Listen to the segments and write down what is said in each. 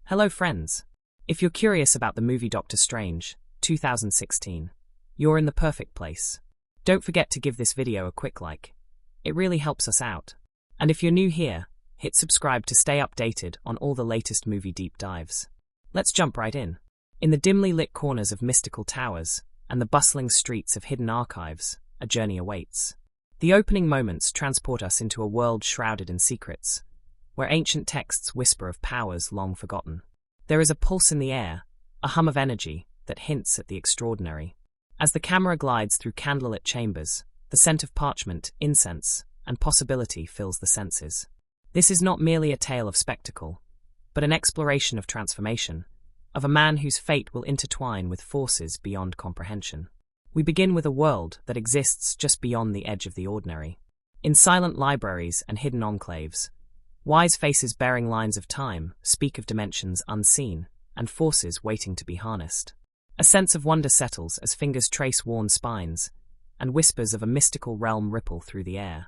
Hello friends! If you're curious about the movie Doctor Strange, 2016, you're in the perfect place. Don't forget to give this video a quick like. It really helps us out. And if you're new here, hit subscribe to stay updated on all the latest movie deep dives. Let's jump right in. In the dimly lit corners of mystical towers and the bustling streets of hidden archives, a journey awaits. The opening moments transport us into a world shrouded in secrets, where ancient texts whisper of powers long forgotten. There is a pulse in the air, a hum of energy that hints at the extraordinary. As the camera glides through candlelit chambers, the scent of parchment, incense, and possibility fills the senses. This is not merely a tale of spectacle, but an exploration of transformation, of a man whose fate will intertwine with forces beyond comprehension. We begin with a world that exists just beyond the edge of the ordinary. In silent libraries and hidden enclaves, wise faces bearing lines of time speak of dimensions unseen and forces waiting to be harnessed. A sense of wonder settles as fingers trace worn spines, and whispers of a mystical realm ripple through the air.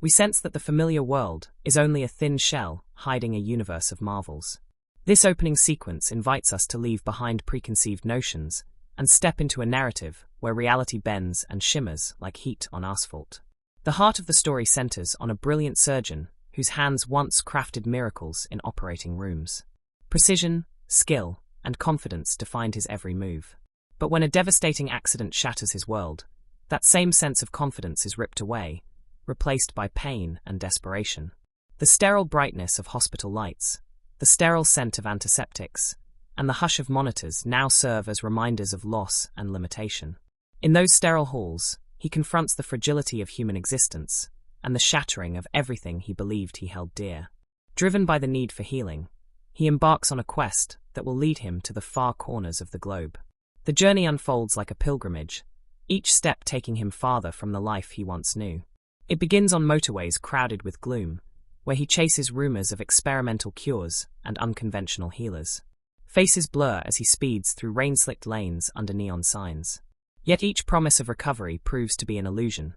We sense that the familiar world is only a thin shell hiding a universe of marvels. This opening sequence invites us to leave behind preconceived notions and step into a narrative where reality bends and shimmers like heat on asphalt. The heart of the story centers on a brilliant surgeon whose hands once crafted miracles in operating rooms. Precision, skill, and confidence defined his every move. But when a devastating accident shatters his world, that same sense of confidence is ripped away, replaced by pain and desperation. The sterile brightness of hospital lights, the sterile scent of antiseptics, and the hush of monitors now serve as reminders of loss and limitation. In those sterile halls, he confronts the fragility of human existence and the shattering of everything he believed he held dear. Driven by the need for healing, he embarks on a quest that will lead him to the far corners of the globe. The journey unfolds like a pilgrimage, each step taking him farther from the life he once knew. It begins on motorways crowded with gloom, where he chases rumors of experimental cures and unconventional healers. Faces blur as he speeds through rain-slicked lanes under neon signs. Yet each promise of recovery proves to be an illusion,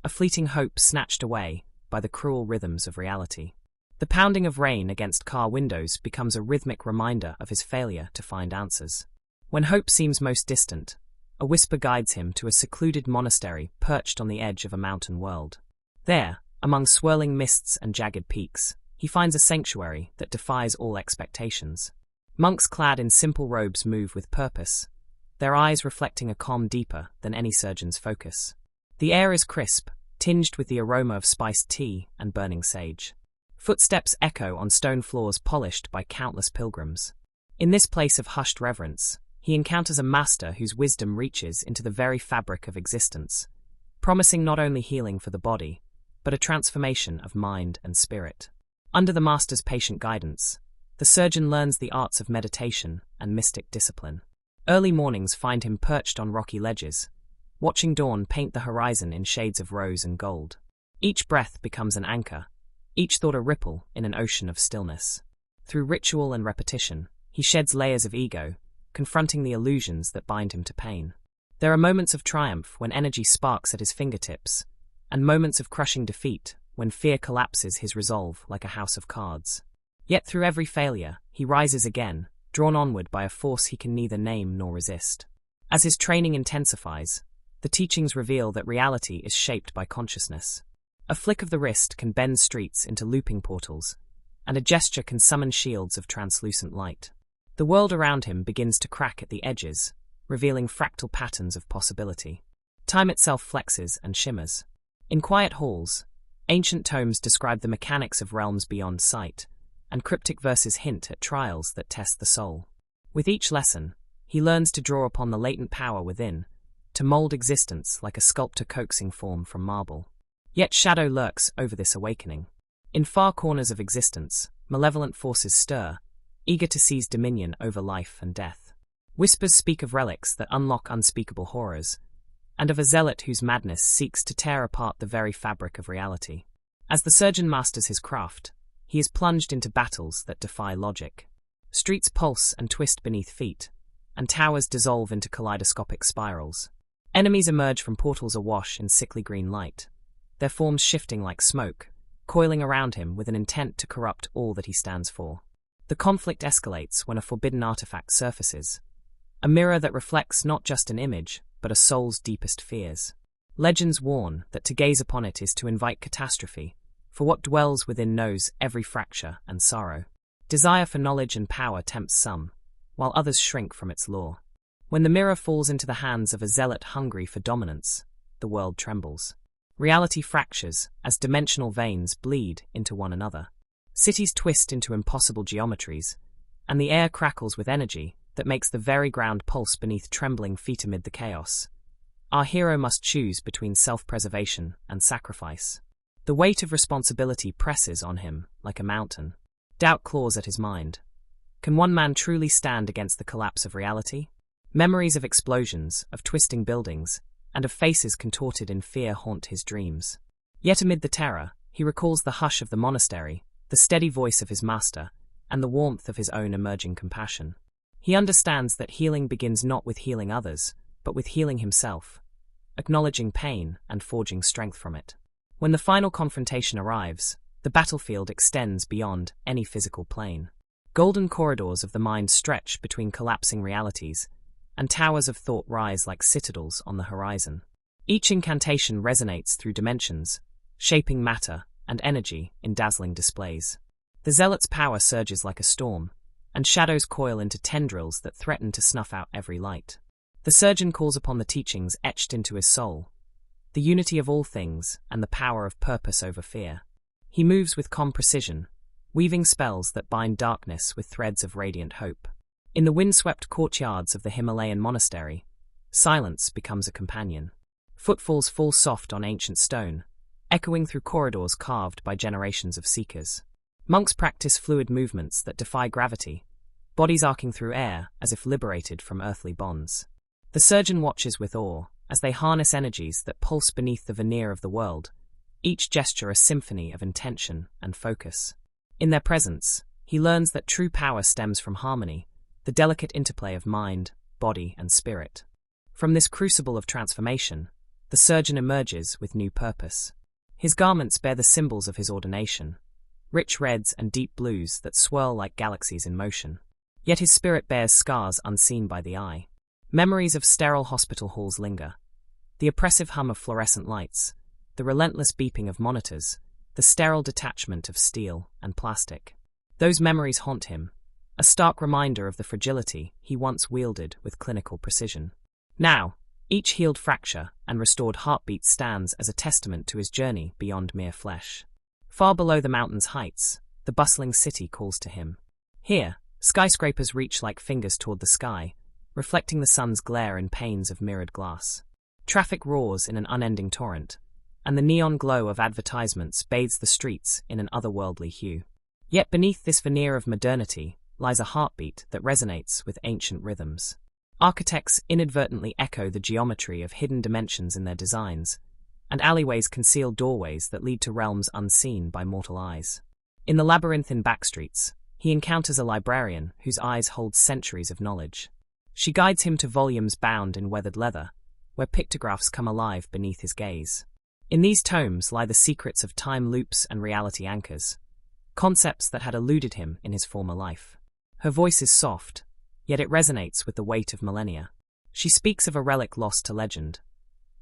a fleeting hope snatched away by the cruel rhythms of reality. The pounding of rain against car windows becomes a rhythmic reminder of his failure to find answers. When hope seems most distant, a whisper guides him to a secluded monastery perched on the edge of a mountain world. There, among swirling mists and jagged peaks, he finds a sanctuary that defies all expectations. Monks clad in simple robes move with purpose, their eyes reflecting a calm deeper than any surgeon's focus. The air is crisp, tinged with the aroma of spiced tea and burning sage. Footsteps echo on stone floors polished by countless pilgrims. In this place of hushed reverence, he encounters a master whose wisdom reaches into the very fabric of existence, promising not only healing for the body, but a transformation of mind and spirit. Under the master's patient guidance, the surgeon learns the arts of meditation and mystic discipline. Early mornings find him perched on rocky ledges, watching dawn paint the horizon in shades of rose and gold. Each breath becomes an anchor, each thought a ripple in an ocean of stillness. Through ritual and repetition, he sheds layers of ego, confronting the illusions that bind him to pain. There are moments of triumph when energy sparks at his fingertips, and moments of crushing defeat when fear collapses his resolve like a house of cards. Yet through every failure, he rises again, drawn onward by a force he can neither name nor resist. As his training intensifies, the teachings reveal that reality is shaped by consciousness. A flick of the wrist can bend streets into looping portals, and a gesture can summon shields of translucent light. The world around him begins to crack at the edges, revealing fractal patterns of possibility. Time itself flexes and shimmers. In quiet halls, ancient tomes describe the mechanics of realms beyond sight, and cryptic verses hint at trials that test the soul. With each lesson, he learns to draw upon the latent power within, to mold existence like a sculptor coaxing form from marble. Yet shadow lurks over this awakening. In far corners of existence, malevolent forces stir, eager to seize dominion over life and death. Whispers speak of relics that unlock unspeakable horrors, and of a zealot whose madness seeks to tear apart the very fabric of reality. As the surgeon masters his craft, he is plunged into battles that defy logic. Streets pulse and twist beneath feet, and towers dissolve into kaleidoscopic spirals. Enemies emerge from portals awash in sickly green light, their forms shifting like smoke, coiling around him with an intent to corrupt all that he stands for. The conflict escalates when a forbidden artifact surfaces, a mirror that reflects not just an image, but a soul's deepest fears. Legends warn that to gaze upon it is to invite catastrophe, for what dwells within knows every fracture and sorrow. Desire for knowledge and power tempts some, while others shrink from its lure. When the mirror falls into the hands of a zealot hungry for dominance, the world trembles. Reality fractures as dimensional veins bleed into one another. Cities twist into impossible geometries, and the air crackles with energy that makes the very ground pulse beneath trembling feet amid the chaos. Our hero must choose between self-preservation and sacrifice. The weight of responsibility presses on him like a mountain. Doubt claws at his mind. Can one man truly stand against the collapse of reality? Memories of explosions, of twisting buildings, and of faces contorted in fear haunt his dreams. Yet amid the terror, he recalls the hush of the monastery, the steady voice of his master, and the warmth of his own emerging compassion. He understands that healing begins not with healing others, but with healing himself, acknowledging pain and forging strength from it. When the final confrontation arrives, the battlefield extends beyond any physical plane. Golden corridors of the mind stretch between collapsing realities, and towers of thought rise like citadels on the horizon. Each incantation resonates through dimensions, shaping matter and energy in dazzling displays. The zealot's power surges like a storm, and shadows coil into tendrils that threaten to snuff out every light. The surgeon calls upon the teachings etched into his soul, the unity of all things and the power of purpose over fear. He moves with calm precision, weaving spells that bind darkness with threads of radiant hope. In the windswept courtyards of the Himalayan monastery, silence becomes a companion. Footfalls fall soft on ancient stone, echoing through corridors carved by generations of seekers. Monks practice fluid movements that defy gravity, bodies arcing through air as if liberated from earthly bonds. The surgeon watches with awe as they harness energies that pulse beneath the veneer of the world, each gesture a symphony of intention and focus. In their presence, he learns that true power stems from harmony, the delicate interplay of mind, body, and spirit. From this crucible of transformation, the surgeon emerges with new purpose. His garments bear the symbols of his ordination, rich reds and deep blues that swirl like galaxies in motion. Yet his spirit bears scars unseen by the eye. Memories of sterile hospital halls linger. The oppressive hum of fluorescent lights, the relentless beeping of monitors, the sterile detachment of steel and plastic. Those memories haunt him, a stark reminder of the fragility he once wielded with clinical precision. Now, each healed fracture and restored heartbeat stands as a testament to his journey beyond mere flesh. Far below the mountain's heights, the bustling city calls to him. Here, skyscrapers reach like fingers toward the sky, reflecting the sun's glare in panes of mirrored glass. Traffic roars in an unending torrent, and the neon glow of advertisements bathes the streets in an otherworldly hue. Yet beneath this veneer of modernity lies a heartbeat that resonates with ancient rhythms. Architects inadvertently echo the geometry of hidden dimensions in their designs, and alleyways conceal doorways that lead to realms unseen by mortal eyes. In the labyrinthine backstreets, he encounters a librarian whose eyes hold centuries of knowledge. She guides him to volumes bound in weathered leather, where pictographs come alive beneath his gaze. In these tomes lie the secrets of time loops and reality anchors, concepts that had eluded him in his former life. Her voice is soft, yet it resonates with the weight of millennia. She speaks of a relic lost to legend,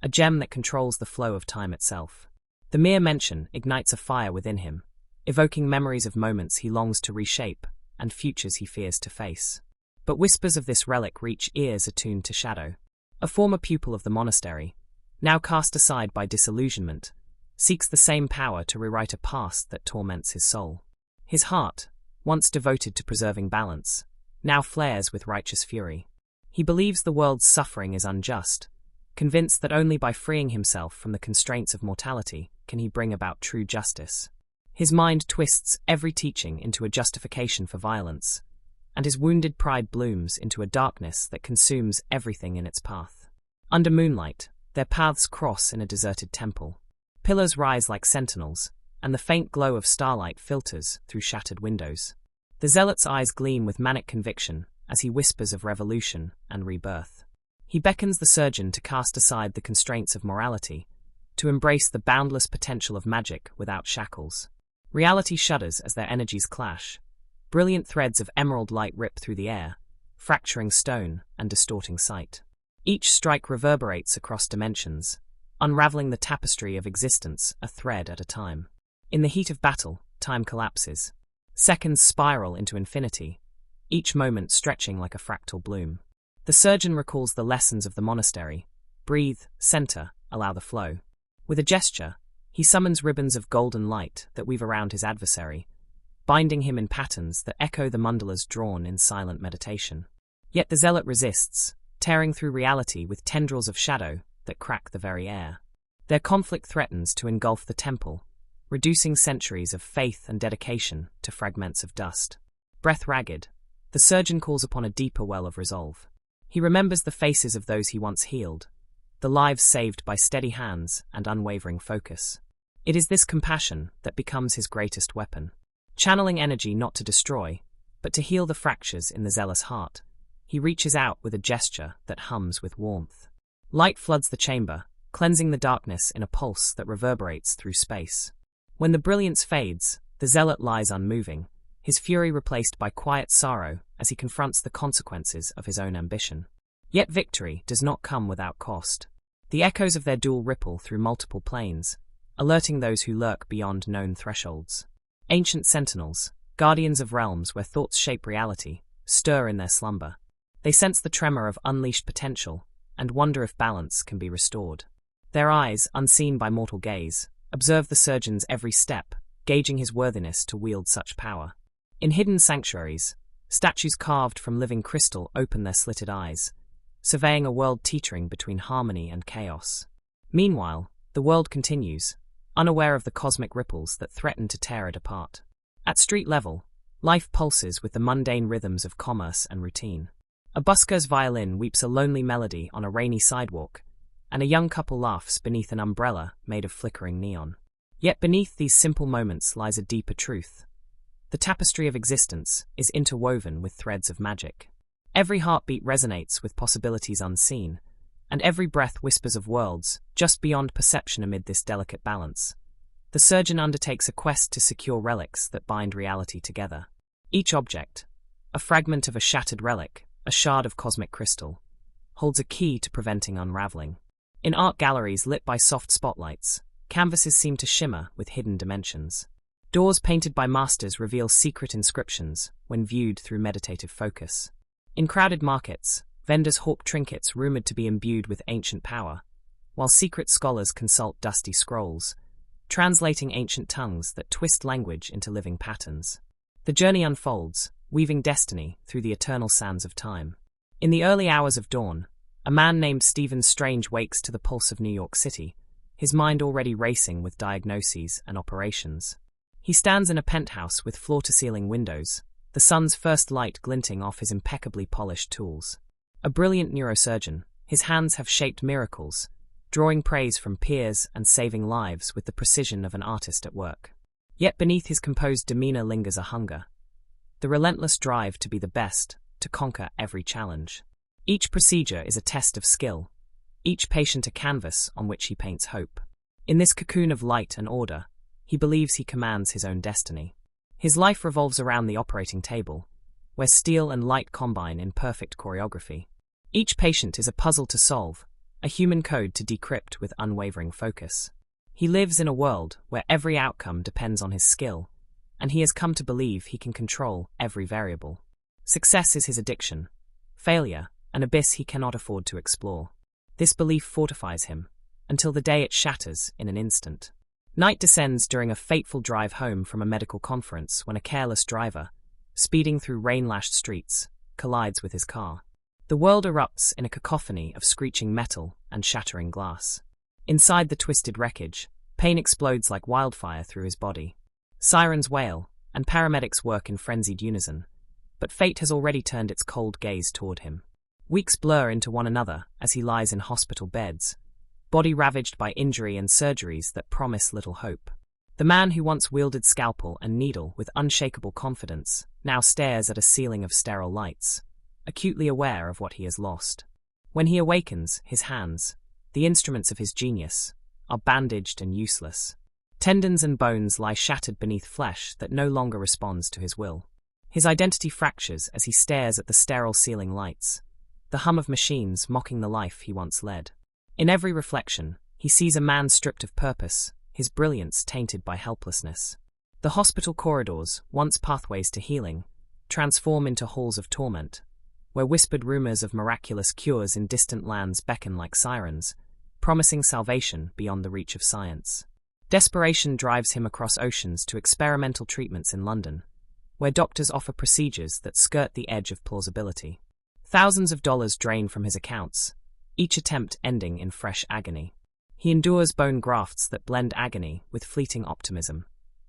a gem that controls the flow of time itself. The mere mention ignites a fire within him, evoking memories of moments he longs to reshape and futures he fears to face. But whispers of this relic reach ears attuned to shadow. A former pupil of the monastery, now cast aside by disillusionment, seeks the same power to rewrite a past that torments his soul. His heart, once devoted to preserving balance, now flares with righteous fury. He believes the world's suffering is unjust, convinced that only by freeing himself from the constraints of mortality can he bring about true justice. His mind twists every teaching into a justification for violence, and his wounded pride blooms into a darkness that consumes everything in its path. Under moonlight, their paths cross in a deserted temple. Pillars rise like sentinels, and the faint glow of starlight filters through shattered windows. The zealot's eyes gleam with manic conviction as he whispers of revolution and rebirth. He beckons the surgeon to cast aside the constraints of morality, to embrace the boundless potential of magic without shackles. Reality shudders as their energies clash, Brilliant threads of emerald light rip through the air, fracturing stone and distorting sight. Each strike reverberates across dimensions, unraveling the tapestry of existence a thread at a time. In the heat of battle, time collapses. Seconds spiral into infinity, each moment stretching like a fractal bloom. The surgeon recalls the lessons of the monastery: breathe, center, allow the flow. With a gesture, he summons ribbons of golden light that weave around his adversary, binding him in patterns that echo the mandalas drawn in silent meditation. Yet the zealot resists, tearing through reality with tendrils of shadow that crack the very air. Their conflict threatens to engulf the temple, reducing centuries of faith and dedication to fragments of dust. Breath ragged, the surgeon calls upon a deeper well of resolve. He remembers the faces of those he once healed, the lives saved by steady hands and unwavering focus. It is this compassion that becomes his greatest weapon. Channeling energy not to destroy, but to heal the fractures in the zealous heart, he reaches out with a gesture that hums with warmth. Light floods the chamber, cleansing the darkness in a pulse that reverberates through space. When the brilliance fades, the zealot lies unmoving, his fury replaced by quiet sorrow as he confronts the consequences of his own ambition. Yet victory does not come without cost. The echoes of their duel ripple through multiple planes, alerting those who lurk beyond known thresholds. Ancient sentinels, guardians of realms where thoughts shape reality, stir in their slumber. They sense the tremor of unleashed potential and wonder if balance can be restored. Their eyes, unseen by mortal gaze, observe the surgeon's every step, gauging his worthiness to wield such power. In hidden sanctuaries, statues carved from living crystal open their slitted eyes, surveying a world teetering between harmony and chaos. Meanwhile, the world continues, unaware of the cosmic ripples that threaten to tear it apart. At street level, life pulses with the mundane rhythms of commerce and routine. A busker's violin weeps a lonely melody on a rainy sidewalk, and a young couple laughs beneath an umbrella made of flickering neon. Yet beneath these simple moments lies a deeper truth. The tapestry of existence is interwoven with threads of magic. Every heartbeat resonates with possibilities unseen, and every breath whispers of worlds just beyond perception amid this delicate balance. The surgeon undertakes a quest to secure relics that bind reality together. Each object, a fragment of a shattered relic, a shard of cosmic crystal, holds a key to preventing unraveling. In art galleries lit by soft spotlights, canvases seem to shimmer with hidden dimensions. Doors painted by masters reveal secret inscriptions when viewed through meditative focus. In crowded markets, vendors hawk trinkets rumored to be imbued with ancient power, while secret scholars consult dusty scrolls, translating ancient tongues that twist language into living patterns. The journey unfolds, weaving destiny through the eternal sands of time. In the early hours of dawn, a man named Stephen Strange wakes to the pulse of New York City, his mind already racing with diagnoses and operations. He stands in a penthouse with floor-to-ceiling windows, the sun's first light glinting off his impeccably polished tools. A brilliant neurosurgeon, his hands have shaped miracles, drawing praise from peers and saving lives with the precision of an artist at work. Yet beneath his composed demeanor lingers a hunger, the relentless drive to be the best, to conquer every challenge. Each procedure is a test of skill, each patient a canvas on which he paints hope. In this cocoon of light and order, he believes he commands his own destiny. His life revolves around the operating table, where steel and light combine in perfect choreography. Each patient is a puzzle to solve, a human code to decrypt with unwavering focus. He lives in a world where every outcome depends on his skill, and he has come to believe he can control every variable. Success is his addiction, failure, an abyss he cannot afford to explore. This belief fortifies him, until the day it shatters in an instant. Night descends during a fateful drive home from a medical conference when a careless driver, speeding through rain-lashed streets, collides with his car. The world erupts in a cacophony of screeching metal and shattering glass. Inside the twisted wreckage, pain explodes like wildfire through his body. Sirens wail, and paramedics work in frenzied unison, but fate has already turned its cold gaze toward him. Weeks blur into one another as he lies in hospital beds, body ravaged by injury and surgeries that promise little hope. The man who once wielded scalpel and needle with unshakable confidence now stares at a ceiling of sterile lights, acutely aware of what he has lost. When he awakens, his hands, the instruments of his genius, are bandaged and useless. Tendons and bones lie shattered beneath flesh that no longer responds to his will. His identity fractures as he stares at the sterile ceiling lights, the hum of machines mocking the life he once led. In every reflection, he sees a man stripped of purpose, his brilliance tainted by helplessness. The hospital corridors, once pathways to healing, transform into halls of torment, where whispered rumors of miraculous cures in distant lands beckon like sirens, promising salvation beyond the reach of science. Desperation drives him across oceans to experimental treatments in London, where doctors offer procedures that skirt the edge of plausibility. Thousands of dollars drain from his accounts, each attempt ending in fresh agony. He endures bone grafts that blend agony with fleeting optimism,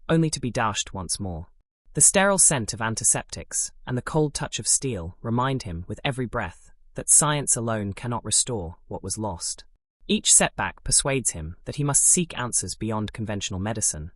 only to be dashed once more. The sterile scent of antiseptics and the cold touch of steel remind him with every breath that science alone cannot restore what was lost. Each setback persuades him that he must seek answers beyond conventional medicine,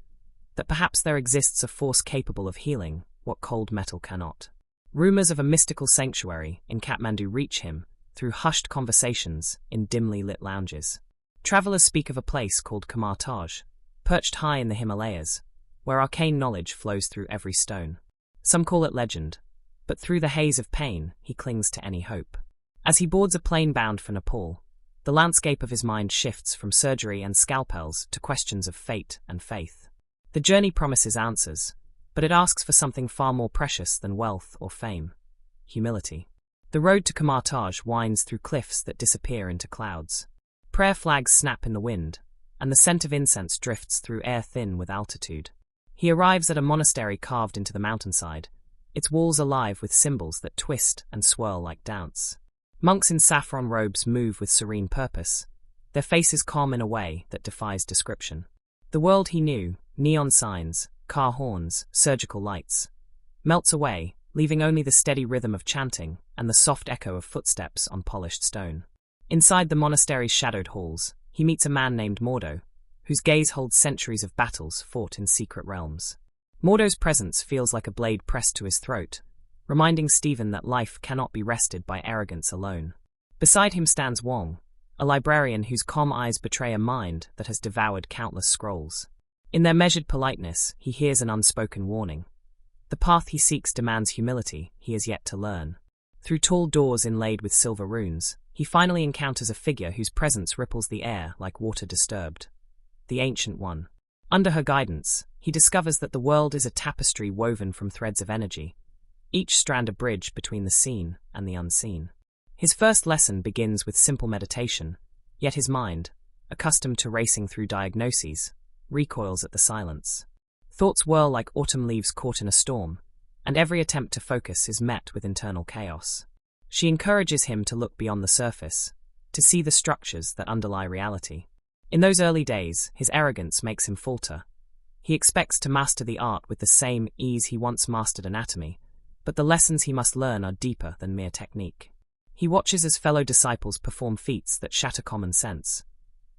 that perhaps there exists a force capable of healing what cold metal cannot. Rumors of a mystical sanctuary in Kathmandu reach him through hushed conversations in dimly lit lounges. Travelers speak of a place called Kamartaj, perched high in the Himalayas, where arcane knowledge flows through every stone. Some call it legend, but through the haze of pain he clings to any hope. As he boards a plane bound for Nepal, the landscape of his mind shifts from surgery and scalpels to questions of fate and faith. The journey promises answers, but it asks for something far more precious than wealth or fame: humility. The road to Kamartaj winds through cliffs that disappear into clouds. Prayer flags snap in the wind, and the scent of incense drifts through air thin with altitude. He arrives at a monastery carved into the mountainside, its walls alive with symbols that twist and swirl like dance. Monks in saffron robes move with serene purpose, their faces calm in a way that defies description. The world he knew, neon signs, car horns, surgical lights, melts away, leaving only the steady rhythm of chanting and the soft echo of footsteps on polished stone. Inside the monastery's shadowed halls, he meets a man named Mordo, whose gaze holds centuries of battles fought in secret realms. Mordo's presence feels like a blade pressed to his throat, reminding Stephen that life cannot be wrested by arrogance alone. Beside him stands Wong, a librarian whose calm eyes betray a mind that has devoured countless scrolls. In their measured politeness, he hears an unspoken warning. The path he seeks demands humility he has yet to learn. Through tall doors inlaid with silver runes, he finally encounters a figure whose presence ripples the air like water disturbed. The Ancient One. Under her guidance, he discovers that the world is a tapestry woven from threads of energy, each strand a bridge between the seen and the unseen. His first lesson begins with simple meditation, yet his mind, accustomed to racing through diagnoses, recoils at the silence. Thoughts whirl like autumn leaves caught in a storm, and every attempt to focus is met with internal chaos. She encourages him to look beyond the surface, to see the structures that underlie reality. In those early days, his arrogance makes him falter. He expects to master the art with the same ease he once mastered anatomy, but the lessons he must learn are deeper than mere technique. He watches as fellow disciples perform feats that shatter common sense,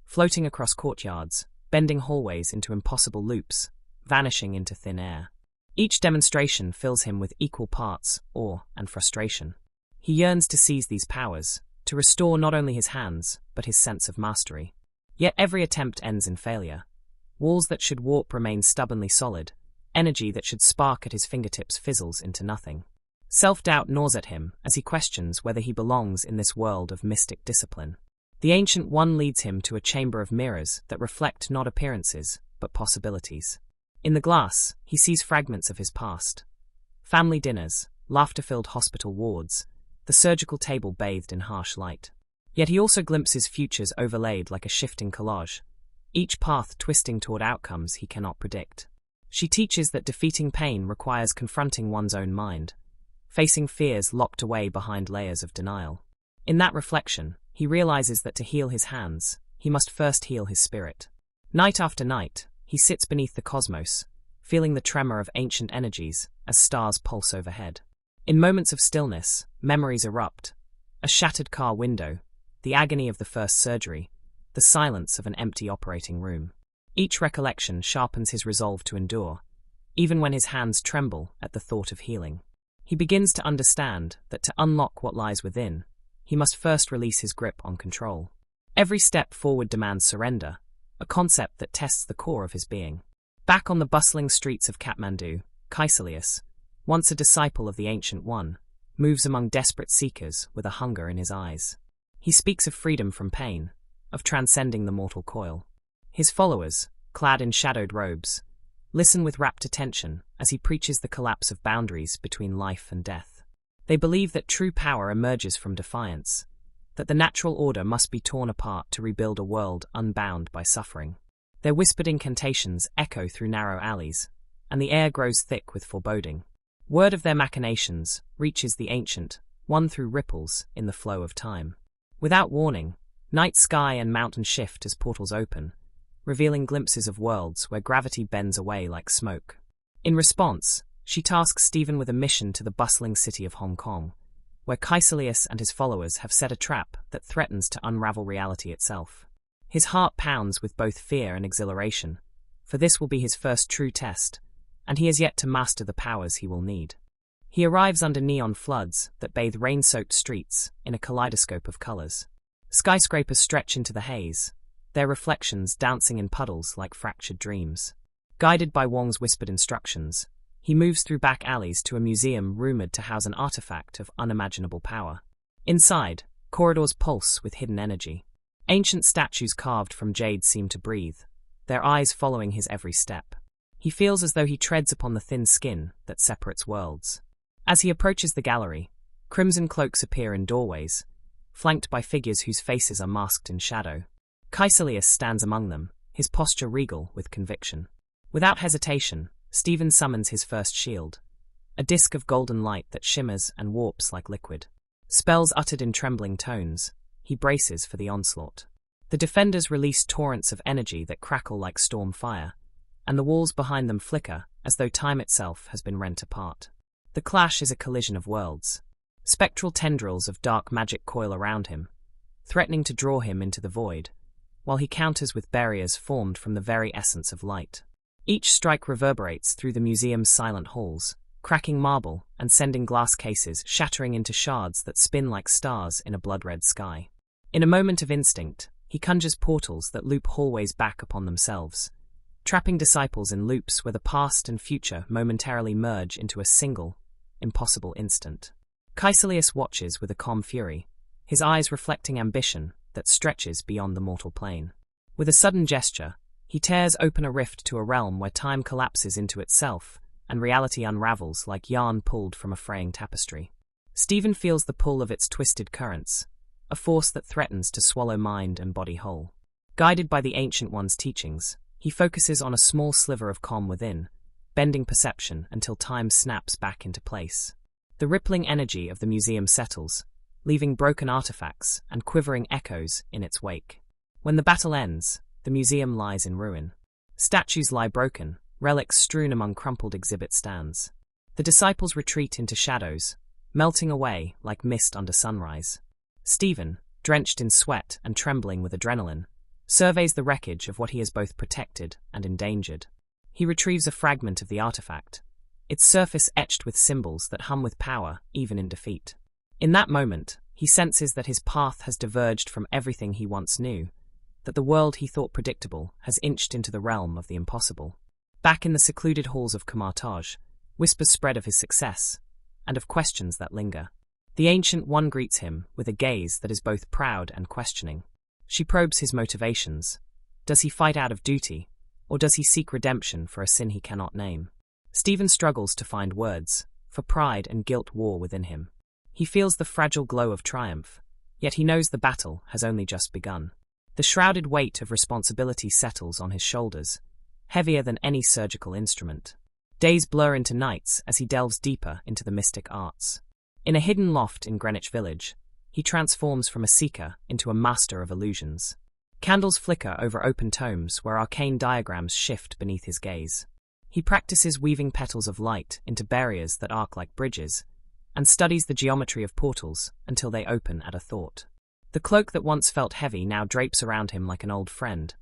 floating across courtyards, bending hallways into impossible loops, vanishing into thin air. Each demonstration fills him with equal parts awe and frustration. He yearns to seize these powers, to restore not only his hands, but his sense of mastery. Yet every attempt ends in failure. Walls that should warp remain stubbornly solid. Energy that should spark at his fingertips fizzles into nothing. Self-doubt gnaws at him as he questions whether he belongs in this world of mystic discipline. The Ancient One leads him to a chamber of mirrors that reflect not appearances, but possibilities. In the glass, he sees fragments of his past. Family dinners, laughter-filled hospital wards, the surgical table bathed in harsh light. Yet he also glimpses futures overlaid like a shifting collage, each path twisting toward outcomes he cannot predict. She teaches that defeating pain requires confronting one's own mind, facing fears locked away behind layers of denial. In that reflection, he realizes that to heal his hands, he must first heal his spirit. Night after night, he sits beneath the cosmos, feeling the tremor of ancient energies as stars pulse overhead. In moments of stillness, memories erupt: a shattered car window, the agony of the first surgery, the silence of an empty operating room. Each recollection sharpens his resolve to endure, even when his hands tremble at the thought of healing. He begins to understand that to unlock what lies within, he must first release his grip on control. Every step forward demands surrender, a concept that tests the core of his being. Back on the bustling streets of Kathmandu, Caecilius, once a disciple of the Ancient One, moves among desperate seekers with a hunger in his eyes. He speaks of freedom from pain, of transcending the mortal coil. His followers, clad in shadowed robes, listen with rapt attention as he preaches the collapse of boundaries between life and death. They believe that true power emerges from defiance, that the natural order must be torn apart to rebuild a world unbound by suffering. Their whispered incantations echo through narrow alleys, and the air grows thick with foreboding. Word of their machinations reaches the Ancient One through ripples in the flow of time. Without warning, night sky and mountain shift as portals open, revealing glimpses of worlds where gravity bends away like smoke. In response, she tasks Stephen with a mission to the bustling city of Hong Kong, where Caecilius and his followers have set a trap that threatens to unravel reality itself. His heart pounds with both fear and exhilaration, for this will be his first true test, and he has yet to master the powers he will need. He arrives under neon floods that bathe rain-soaked streets in a kaleidoscope of colors. Skyscrapers stretch into the haze, their reflections dancing in puddles like fractured dreams. Guided by Wong's whispered instructions, he moves through back alleys to a museum rumored to house an artifact of unimaginable power. Inside, corridors pulse with hidden energy. Ancient statues carved from jade seem to breathe, their eyes following his every step. He feels as though he treads upon the thin skin that separates worlds. As he approaches the gallery, crimson cloaks appear in doorways, flanked by figures whose faces are masked in shadow. Caecilius stands among them, his posture regal with conviction. Without hesitation, Stephen summons his first shield, a disk of golden light that shimmers and warps like liquid. Spells uttered in trembling tones, he braces for the onslaught. The defenders release torrents of energy that crackle like storm fire, and the walls behind them flicker as though time itself has been rent apart. The clash is a collision of worlds. Spectral tendrils of dark magic coil around him, threatening to draw him into the void, while he counters with barriers formed from the very essence of light. Each strike reverberates through the museum's silent halls, cracking marble and sending glass cases shattering into shards that spin like stars in a blood-red sky. In a moment of instinct, he conjures portals that loop hallways back upon themselves, trapping disciples in loops where the past and future momentarily merge into a single, impossible instant. Caecilius watches with a calm fury, his eyes reflecting ambition that stretches beyond the mortal plane. With a sudden gesture, he tears open a rift to a realm where time collapses into itself and reality unravels like yarn pulled from a fraying tapestry. Stephen feels the pull of its twisted currents, a force that threatens to swallow mind and body whole. Guided by the Ancient One's teachings, he focuses on a small sliver of calm within, bending perception until time snaps back into place. The rippling energy of the museum settles, leaving broken artifacts and quivering echoes in its wake. When the battle ends, the museum lies in ruin. Statues lie broken, relics strewn among crumpled exhibit stands. The disciples retreat into shadows, melting away like mist under sunrise. Stephen, drenched in sweat and trembling with adrenaline, surveys the wreckage of what he has both protected and endangered. He retrieves a fragment of the artifact, its surface etched with symbols that hum with power even in defeat. In that moment, he senses that his path has diverged from everything he once knew, that the world he thought predictable has inched into the realm of the impossible. Back in the secluded halls of Camartage, whispers spread of his success, and of questions that linger. The Ancient One greets him with a gaze that is both proud and questioning. She probes his motivations. Does he fight out of duty, or does he seek redemption for a sin he cannot name? Stephen struggles to find words, for pride and guilt war within him. He feels the fragile glow of triumph, yet he knows the battle has only just begun. The shrouded weight of responsibility settles on his shoulders, heavier than any surgical instrument. Days blur into nights as he delves deeper into the mystic arts. In a hidden loft in Greenwich Village, he transforms from a seeker into a master of illusions. Candles flicker over open tomes where arcane diagrams shift beneath his gaze. He practices weaving petals of light into barriers that arc like bridges, and studies the geometry of portals until they open at a thought. The cloak that once felt heavy now drapes around him like an old friend,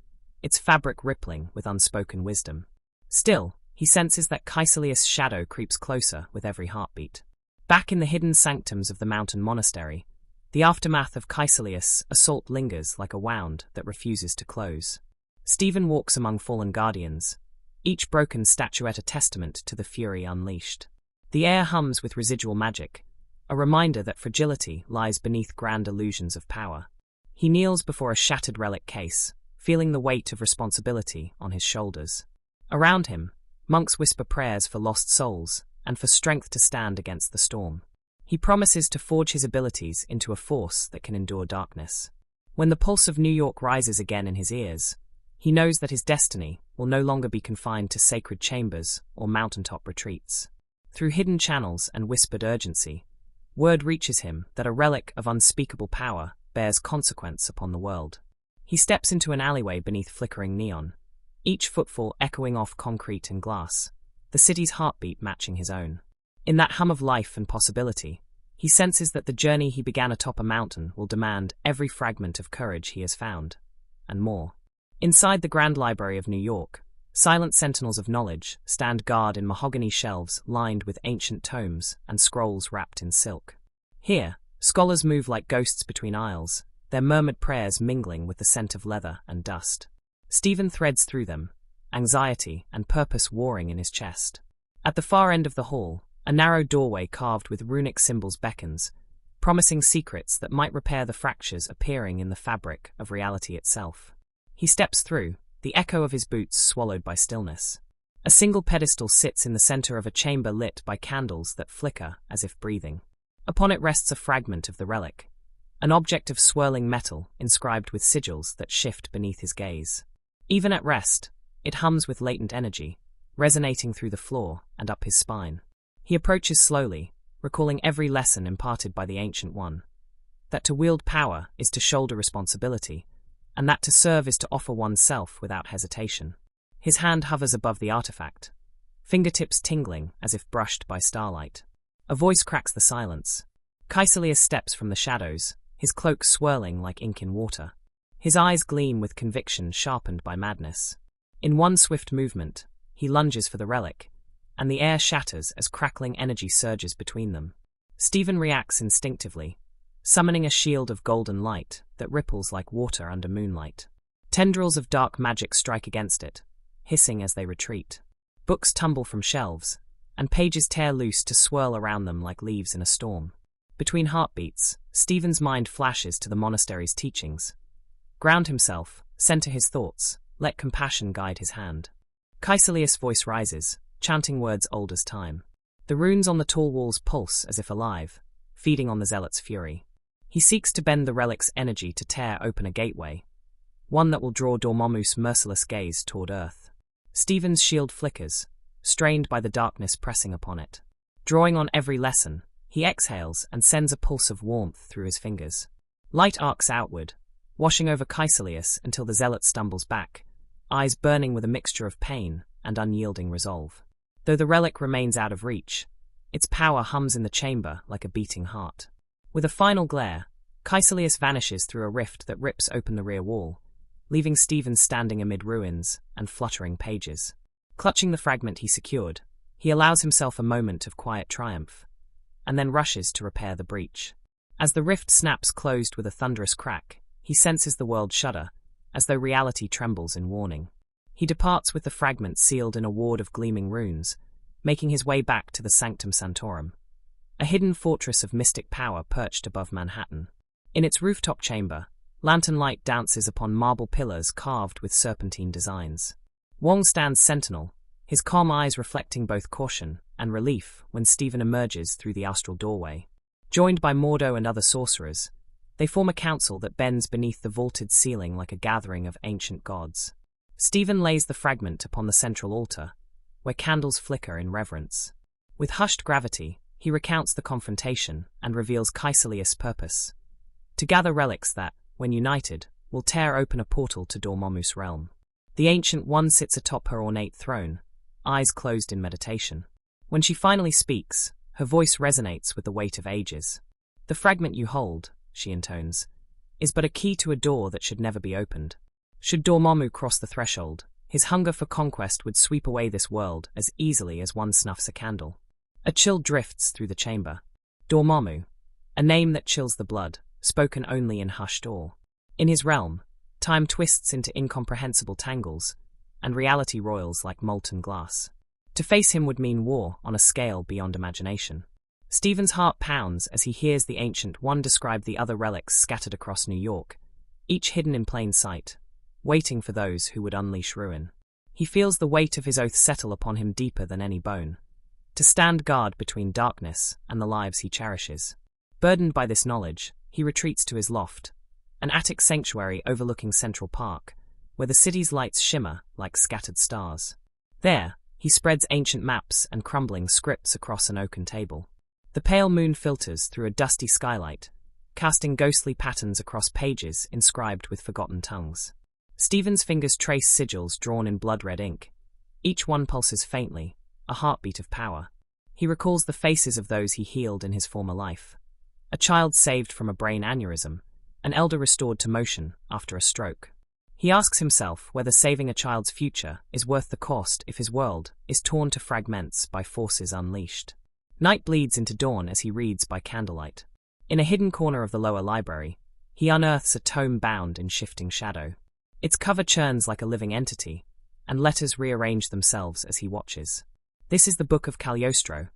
its fabric rippling with unspoken wisdom. Still, he senses that Caecilius' shadow creeps closer with every heartbeat. Back in the hidden sanctums of the mountain monastery, the aftermath of Caecilius' assault lingers like a wound that refuses to close. Stephen walks among fallen guardians, each broken statuette a testament to the fury unleashed. The air hums with residual magic, a reminder that fragility lies beneath grand illusions of power. He kneels before a shattered relic case, feeling the weight of responsibility on his shoulders. Around him, monks whisper prayers for lost souls and for strength to stand against the storm. He promises to forge his abilities into a force that can endure darkness. When the pulse of New York rises again in his ears, he knows that his destiny will no longer be confined to sacred chambers or mountaintop retreats. Through hidden channels and whispered urgency, word reaches him that a relic of unspeakable power bears consequence upon the world. He steps into an alleyway beneath flickering neon, each footfall echoing off concrete and glass, the city's heartbeat matching his own. In that hum of life and possibility, he senses that the journey he began atop a mountain will demand every fragment of courage he has found, and more. Inside the Grand Library of New York, silent sentinels of knowledge stand guard in mahogany shelves lined with ancient tomes and scrolls wrapped in silk. Here, scholars move like ghosts between aisles, their murmured prayers mingling with the scent of leather and dust. Stephen threads through them, anxiety and purpose warring in his chest. At the far end of the hall, a narrow doorway carved with runic symbols beckons, promising secrets that might repair the fractures appearing in the fabric of reality itself. He steps through, the echo of his boots swallowed by stillness. A single pedestal sits in the center of a chamber lit by candles that flicker as if breathing. Upon it rests a fragment of the relic, an object of swirling metal inscribed with sigils that shift beneath his gaze. Even at rest, it hums with latent energy, resonating through the floor and up his spine. He approaches slowly, recalling every lesson imparted by the Ancient One. That to wield power is to shoulder responsibility, and that to serve is to offer oneself without hesitation. His hand hovers above the artifact, fingertips tingling as if brushed by starlight. A voice cracks the silence. Caecilius steps from the shadows, his cloak swirling like ink in water. His eyes gleam with conviction sharpened by madness. In one swift movement, he lunges for the relic, and the air shatters as crackling energy surges between them. Stephen reacts instinctively, summoning a shield of golden light that ripples like water under moonlight. Tendrils of dark magic strike against it, hissing as they retreat. Books tumble from shelves, and pages tear loose to swirl around them like leaves in a storm. Between heartbeats, Stephen's mind flashes to the monastery's teachings. Ground himself, center his thoughts, let compassion guide his hand. Caecilius' voice rises, chanting words old as time. The runes on the tall walls pulse as if alive, feeding on the zealot's fury. He seeks to bend the relic's energy to tear open a gateway, one that will draw Dormammu's merciless gaze toward Earth. Stephen's shield flickers, strained by the darkness pressing upon it. Drawing on every lesson, he exhales and sends a pulse of warmth through his fingers. Light arcs outward, washing over Caecilius until the zealot stumbles back, eyes burning with a mixture of pain and unyielding resolve. Though the relic remains out of reach, its power hums in the chamber like a beating heart. With a final glare, Caecilius vanishes through a rift that rips open the rear wall, leaving Stephen standing amid ruins and fluttering pages. Clutching the fragment he secured, he allows himself a moment of quiet triumph, and then rushes to repair the breach. As the rift snaps closed with a thunderous crack, he senses the world shudder, as though reality trembles in warning. He departs with the fragment sealed in a ward of gleaming runes, making his way back to the Sanctum Sanctorum, a hidden fortress of mystic power perched above Manhattan. In its rooftop chamber, lantern light dances upon marble pillars carved with serpentine designs. Wong stands sentinel, his calm eyes reflecting both caution and relief when Stephen emerges through the astral doorway. Joined by Mordo and other sorcerers, they form a council that bends beneath the vaulted ceiling like a gathering of ancient gods. Stephen lays the fragment upon the central altar, where candles flicker in reverence. With hushed gravity, he recounts the confrontation and reveals Caecilius' purpose: to gather relics that, when united, will tear open a portal to Dormammu's realm. The Ancient One sits atop her ornate throne, eyes closed in meditation. When she finally speaks, her voice resonates with the weight of ages. "The fragment you hold," she intones, "is but a key to a door that should never be opened. Should Dormammu cross the threshold, his hunger for conquest would sweep away this world as easily as one snuffs a candle." A chill drifts through the chamber. Dormammu, a name that chills the blood, spoken only in hushed awe. In his realm, time twists into incomprehensible tangles, and reality roils like molten glass. To face him would mean war on a scale beyond imagination. Stephen's heart pounds as he hears the Ancient One describe the other relics scattered across New York, each hidden in plain sight, waiting for those who would unleash ruin. He feels the weight of his oath settle upon him deeper than any bone, to stand guard between darkness and the lives he cherishes. Burdened by this knowledge, he retreats to his loft, an attic sanctuary overlooking Central Park, where the city's lights shimmer like scattered stars. There, he spreads ancient maps and crumbling scripts across an oaken table. The pale moon filters through a dusty skylight, casting ghostly patterns across pages inscribed with forgotten tongues. Stephen's fingers trace sigils drawn in blood-red ink. Each one pulses faintly, a heartbeat of power. He recalls the faces of those he healed in his former life. A child saved from a brain aneurysm, an elder restored to motion after a stroke. He asks himself whether saving a child's future is worth the cost if his world is torn to fragments by forces unleashed. Night bleeds into dawn as he reads by candlelight. In a hidden corner of the lower library, he unearths a tome bound in shifting shadow. Its cover churns like a living entity, and letters rearrange themselves as he watches. This is the Book of Cagliostro,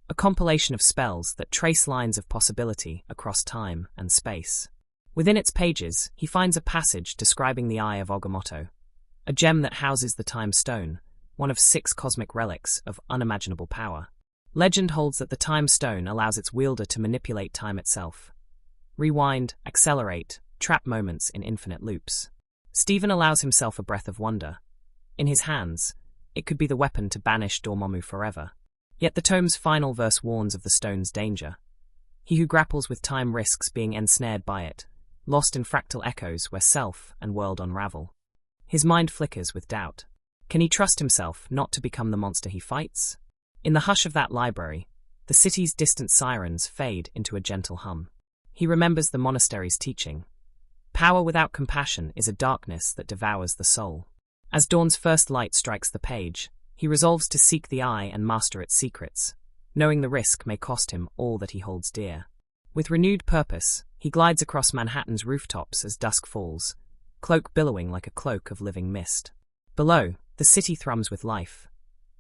a compilation of spells that trace lines of possibility across time and space. Within its pages, he finds a passage describing the Eye of Agamotto, a gem that houses the Time Stone, one of 6 cosmic relics of unimaginable power. Legend holds that the Time Stone allows its wielder to manipulate time itself, rewind, accelerate, trap moments in infinite loops. Stephen allows himself a breath of wonder. In his hands, it could be the weapon to banish Dormammu forever. Yet the tome's final verse warns of the stone's danger. He who grapples with time risks being ensnared by it, lost in fractal echoes where self and world unravel. His mind flickers with doubt. Can he trust himself not to become the monster he fights? In the hush of that library, the city's distant sirens fade into a gentle hum. He remembers the monastery's teaching. Power without compassion is a darkness that devours the soul. As dawn's first light strikes the page, he resolves to seek the eye and master its secrets, knowing the risk may cost him all that he holds dear. With renewed purpose, he glides across Manhattan's rooftops as dusk falls, cloak billowing like a cloak of living mist. Below, the city thrums with life.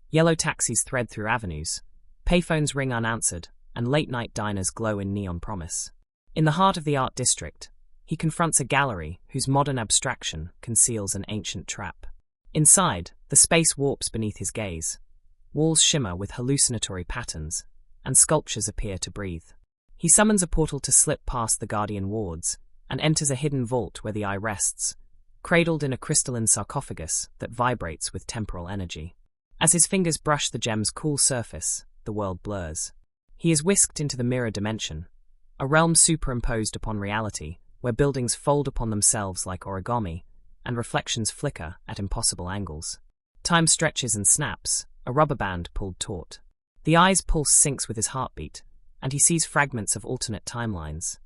Yellow taxis thread through avenues, payphones ring unanswered, and late-night diners glow in neon promise. In the heart of the art district, he confronts a gallery whose modern abstraction conceals an ancient trap. Inside, the space warps beneath his gaze. Walls shimmer with hallucinatory patterns, and sculptures appear to breathe. He summons a portal to slip past the guardian wards, and enters a hidden vault where the eye rests, cradled in a crystalline sarcophagus that vibrates with temporal energy. As his fingers brush the gem's cool surface, the world blurs. He is whisked into the mirror dimension, a realm superimposed upon reality, where buildings fold upon themselves like origami, and reflections flicker at impossible angles. Time stretches and snaps, a rubber band pulled taut. The eye's pulse syncs with his heartbeat, and he sees fragments of alternate timelines.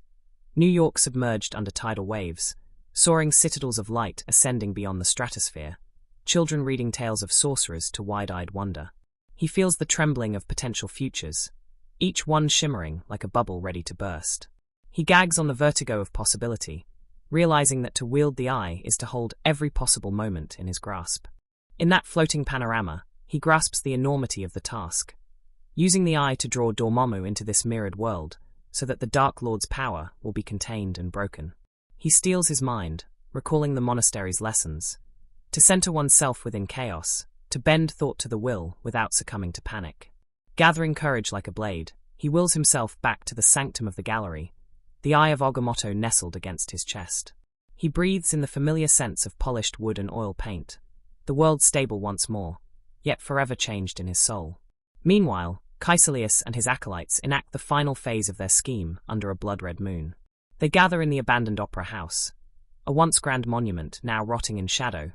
New York submerged under tidal waves, soaring citadels of light ascending beyond the stratosphere, children reading tales of sorcerers to wide-eyed wonder. He feels the trembling of potential futures, each one shimmering like a bubble ready to burst. He gags on the vertigo of possibility, realizing that to wield the eye is to hold every possible moment in his grasp. In that floating panorama, he grasps the enormity of the task, using the eye to draw Dormammu into this mirrored world, so that the Dark Lord's power will be contained and broken. He steels his mind, recalling the monastery's lessons, to center oneself within chaos, to bend thought to the will without succumbing to panic. Gathering courage like a blade, he wills himself back to the sanctum of the gallery, the Eye of Agamotto nestled against his chest. He breathes in the familiar scents of polished wood and oil paint, the world stable once more, yet forever changed in his soul. Meanwhile, Caecilius and his acolytes enact the final phase of their scheme under a blood-red moon. They gather in the abandoned opera house, a once grand monument now rotting in shadow,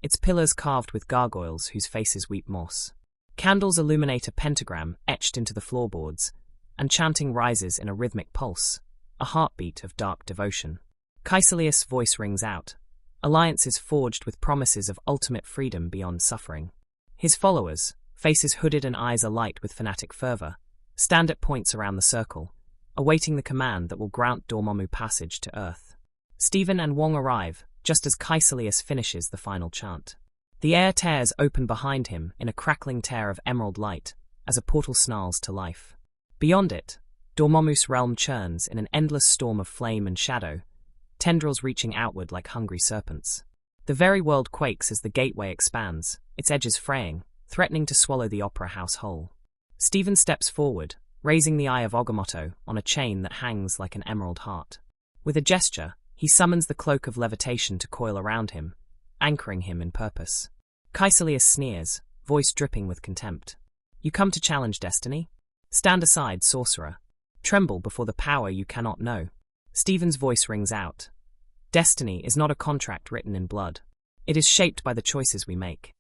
its pillars carved with gargoyles whose faces weep moss. Candles illuminate a pentagram etched into the floorboards, and chanting rises in a rhythmic pulse, a heartbeat of dark devotion. Caecilius' voice rings out, alliances forged with promises of ultimate freedom beyond suffering. His followers, faces hooded and eyes alight with fanatic fervor, stand at points around the circle, awaiting the command that will grant Dormammu passage to Earth. Stephen and Wong arrive, just as Caecilius finishes the final chant. The air tears open behind him in a crackling tear of emerald light as a portal snarls to life. Beyond it, Dormammu's realm churns in an endless storm of flame and shadow, tendrils reaching outward like hungry serpents. The very world quakes as the gateway expands, its edges fraying, threatening to swallow the opera house whole. Stephen steps forward, raising the Eye of Agamotto on a chain that hangs like an emerald heart. With a gesture, he summons the cloak of levitation to coil around him, anchoring him in purpose. Caecilius sneers, voice dripping with contempt. You come to challenge destiny? Stand aside, sorcerer. Tremble before the power you cannot know. Stephen's voice rings out. Destiny is not a contract written in blood. It is shaped by the choices we make.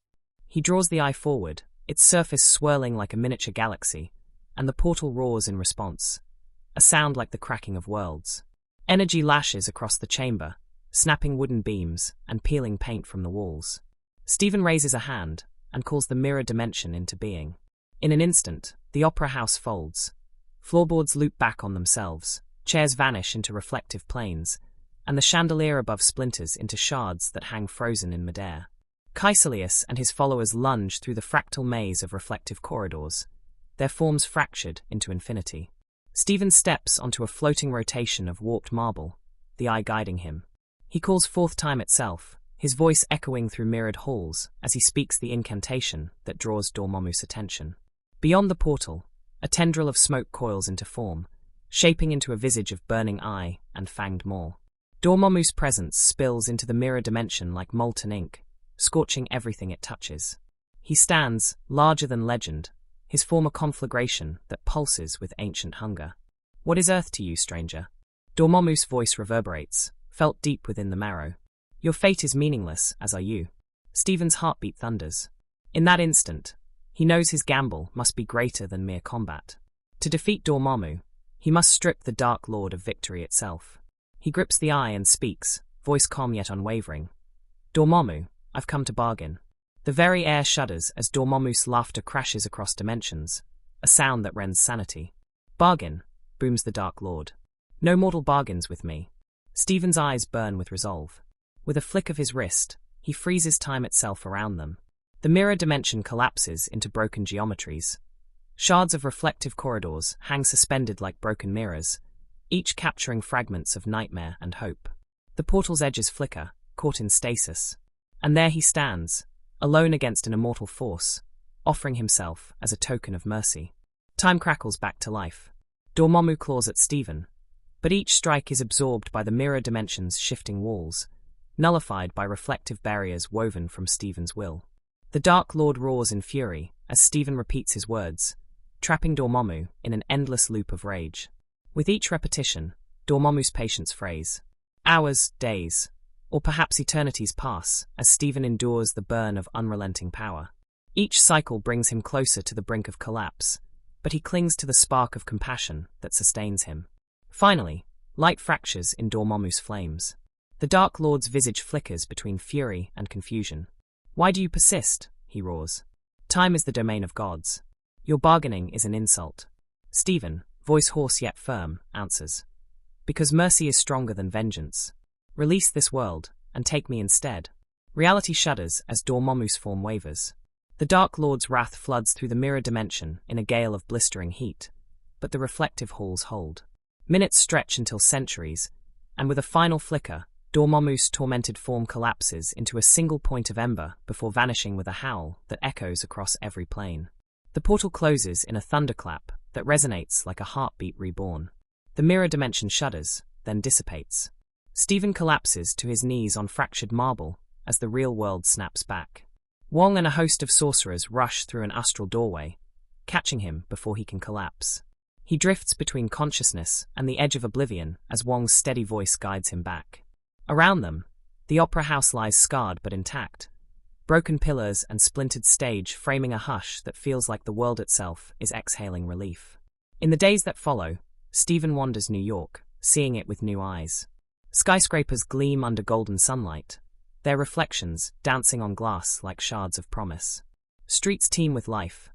He draws the eye forward, its surface swirling like a miniature galaxy, and the portal roars in response, a sound like the cracking of worlds. Energy lashes across the chamber, snapping wooden beams and peeling paint from the walls. Stephen raises a hand and calls the mirror dimension into being. In an instant, the opera house folds. Floorboards loop back on themselves, chairs vanish into reflective planes, and the chandelier above splinters into shards that hang frozen in midair. Caecilius and his followers lunge through the fractal maze of reflective corridors, their forms fractured into infinity. Stephen steps onto a floating rotation of warped marble, the eye guiding him. He calls forth time itself, his voice echoing through mirrored halls as he speaks the incantation that draws Dormammu's attention. Beyond the portal, a tendril of smoke coils into form, shaping into a visage of burning eye and fanged maw. Dormammu's presence spills into the mirror dimension like molten ink, scorching everything it touches. He stands, larger than legend, his form a conflagration that pulses with ancient hunger. What is Earth to you, stranger? Dormammu's voice reverberates, felt deep within the marrow. Your fate is meaningless, as are you. Stephen's heartbeat thunders. In that instant, he knows his gamble must be greater than mere combat. To defeat Dormammu, he must strip the Dark Lord of victory itself. He grips the eye and speaks, voice calm yet unwavering. Dormammu, I've come to bargain. The very air shudders as Dormammu's laughter crashes across dimensions, a sound that rends sanity. Bargain, booms the Dark Lord. No mortal bargains with me. Stephen's eyes burn with resolve. With a flick of his wrist, he freezes time itself around them. The mirror dimension collapses into broken geometries. Shards of reflective corridors hang suspended like broken mirrors, each capturing fragments of nightmare and hope. The portal's edges flicker, caught in stasis. And there he stands, alone against an immortal force, offering himself as a token of mercy. Time crackles back to life. Dormammu claws at Stephen, but each strike is absorbed by the mirror dimension's shifting walls, nullified by reflective barriers woven from Stephen's will. The Dark Lord roars in fury as Stephen repeats his words, trapping Dormammu in an endless loop of rage. With each repetition, Dormammu's patience frays. Hours, days, or perhaps eternities pass as Stephen endures the burn of unrelenting power. Each cycle brings him closer to the brink of collapse, but he clings to the spark of compassion that sustains him. Finally, light fractures in Dormammu's flames. The Dark Lord's visage flickers between fury and confusion. Why do you persist? He roars. Time is the domain of gods. Your bargaining is an insult. Stephen, voice hoarse yet firm, answers. Because mercy is stronger than vengeance. Release this world, and take me instead. Reality shudders as Dormammu's form wavers. The Dark Lord's wrath floods through the mirror dimension in a gale of blistering heat, but the reflective halls hold. Minutes stretch until centuries, and with a final flicker, Dormammu's tormented form collapses into a single point of ember before vanishing with a howl that echoes across every plane. The portal closes in a thunderclap that resonates like a heartbeat reborn. The mirror dimension shudders, then dissipates. Stephen collapses to his knees on fractured marble as the real world snaps back. Wong and a host of sorcerers rush through an astral doorway, catching him before he can collapse. He drifts between consciousness and the edge of oblivion as Wong's steady voice guides him back. Around them, the opera house lies scarred but intact, broken pillars and splintered stage framing a hush that feels like the world itself is exhaling relief. In the days that follow, Stephen wanders New York, seeing it with new eyes. Skyscrapers gleam under golden sunlight, their reflections dancing on glass like shards of promise. Streets teem with life.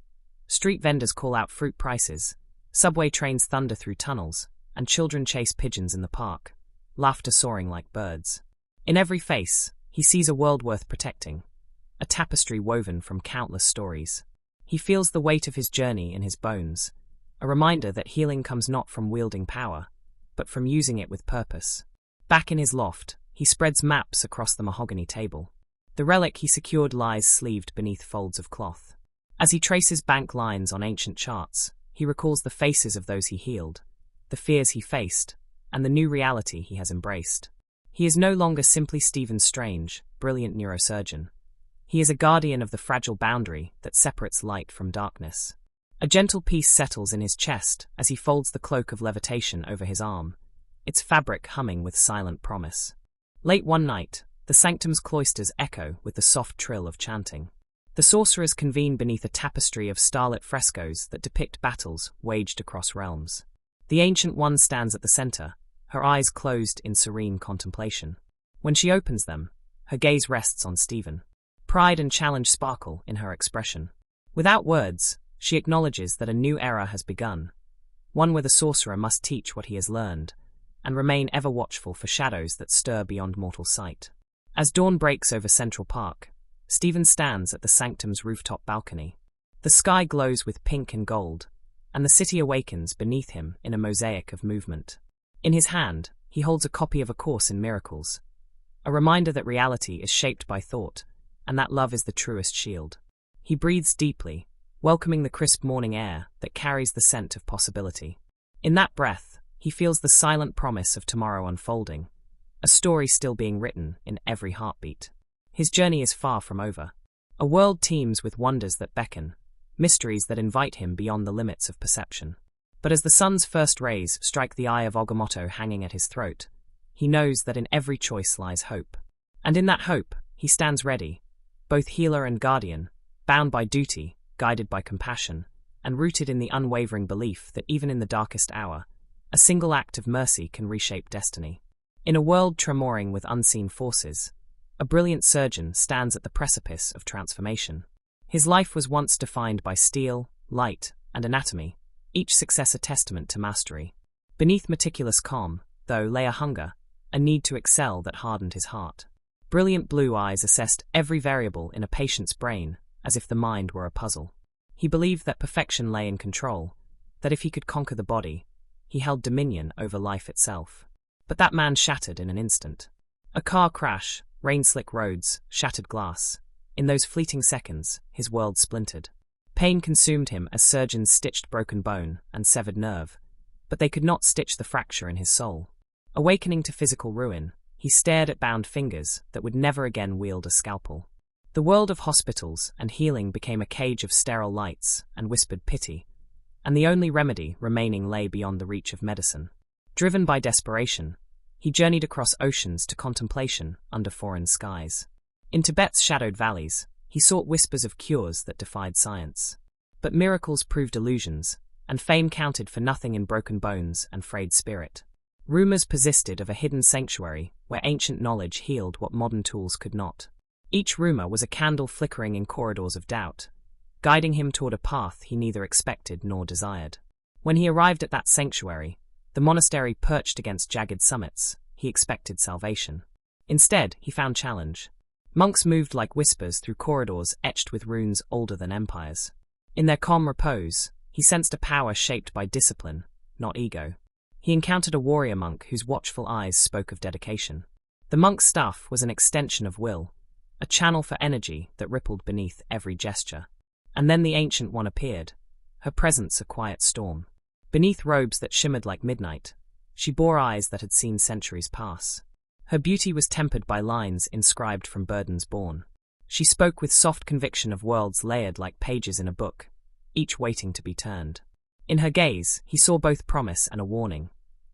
Street vendors call out fruit prices, subway trains thunder through tunnels, and children chase pigeons in the park, laughter soaring like birds. In every face, he sees a world worth protecting, a tapestry woven from countless stories. He feels the weight of his journey in his bones, a reminder that healing comes not from wielding power, but from using it with purpose. Back in his loft, he spreads maps across the mahogany table. The relic he secured lies sleeved beneath folds of cloth. As he traces bank lines on ancient charts, he recalls the faces of those he healed, the fears he faced, and the new reality he has embraced. He is no longer simply Stephen Strange, brilliant neurosurgeon. He is a guardian of the fragile boundary that separates light from darkness. A gentle peace settles in his chest as he folds the cloak of levitation over his arm, its fabric humming with silent promise. Late one night, the sanctum's cloisters echo with the soft trill of chanting. The sorcerers convene beneath a tapestry of starlit frescoes that depict battles waged across realms. The Ancient One stands at the center, her eyes closed in serene contemplation. When she opens them, her gaze rests on Stephen. Pride and challenge sparkle in her expression. Without words, she acknowledges that a new era has begun, one where the sorcerer must teach what he has learned, and remain ever watchful for shadows that stir beyond mortal sight. As dawn breaks over Central Park, Stephen stands at the sanctum's rooftop balcony. The sky glows with pink and gold, and the city awakens beneath him in a mosaic of movement. In his hand, he holds a copy of A Course in Miracles, a reminder that reality is shaped by thought, and that love is the truest shield. He breathes deeply, welcoming the crisp morning air that carries the scent of possibility. In that breath, he feels the silent promise of tomorrow unfolding, a story still being written in every heartbeat. His journey is far from over. A world teems with wonders that beckon, mysteries that invite him beyond the limits of perception. But as the sun's first rays strike the eye of Agamotto hanging at his throat, he knows that in every choice lies hope. And in that hope, he stands ready, both healer and guardian, bound by duty, guided by compassion, and rooted in the unwavering belief that even in the darkest hour, a single act of mercy can reshape destiny. In a world tremoring with unseen forces, a brilliant surgeon stands at the precipice of transformation. His life was once defined by steel, light, and anatomy, each success a testament to mastery. Beneath meticulous calm, though, lay a hunger, a need to excel that hardened his heart. Brilliant blue eyes assessed every variable in a patient's brain, as if the mind were a puzzle. He believed that perfection lay in control, that if he could conquer the body, he held dominion over life itself. But that man shattered in an instant. A car crash, rain-slick roads, shattered glass. In those fleeting seconds, his world splintered. Pain consumed him as surgeons stitched broken bone and severed nerve, but they could not stitch the fracture in his soul. Awakening to physical ruin, he stared at bound fingers that would never again wield a scalpel. The world of hospitals and healing became a cage of sterile lights and whispered pity, and the only remedy remaining lay beyond the reach of medicine. Driven by desperation, he journeyed across oceans to contemplation under foreign skies. In Tibet's shadowed valleys, he sought whispers of cures that defied science. But miracles proved illusions, and fame counted for nothing in broken bones and frayed spirit. Rumors persisted of a hidden sanctuary where ancient knowledge healed what modern tools could not. Each rumor was a candle flickering in corridors of doubt, guiding him toward a path he neither expected nor desired. When he arrived at that sanctuary, the monastery perched against jagged summits, he expected salvation. Instead, he found challenge. Monks moved like whispers through corridors etched with runes older than empires. In their calm repose, he sensed a power shaped by discipline, not ego. He encountered a warrior monk whose watchful eyes spoke of dedication. The monk's staff was an extension of will, a channel for energy that rippled beneath every gesture. And then the Ancient One appeared, her presence a quiet storm. Beneath robes that shimmered like midnight, she bore eyes that had seen centuries pass. Her beauty was tempered by lines inscribed from burdens borne. She spoke with soft conviction of worlds layered like pages in a book, each waiting to be turned. In her gaze, he saw both promise and a warning.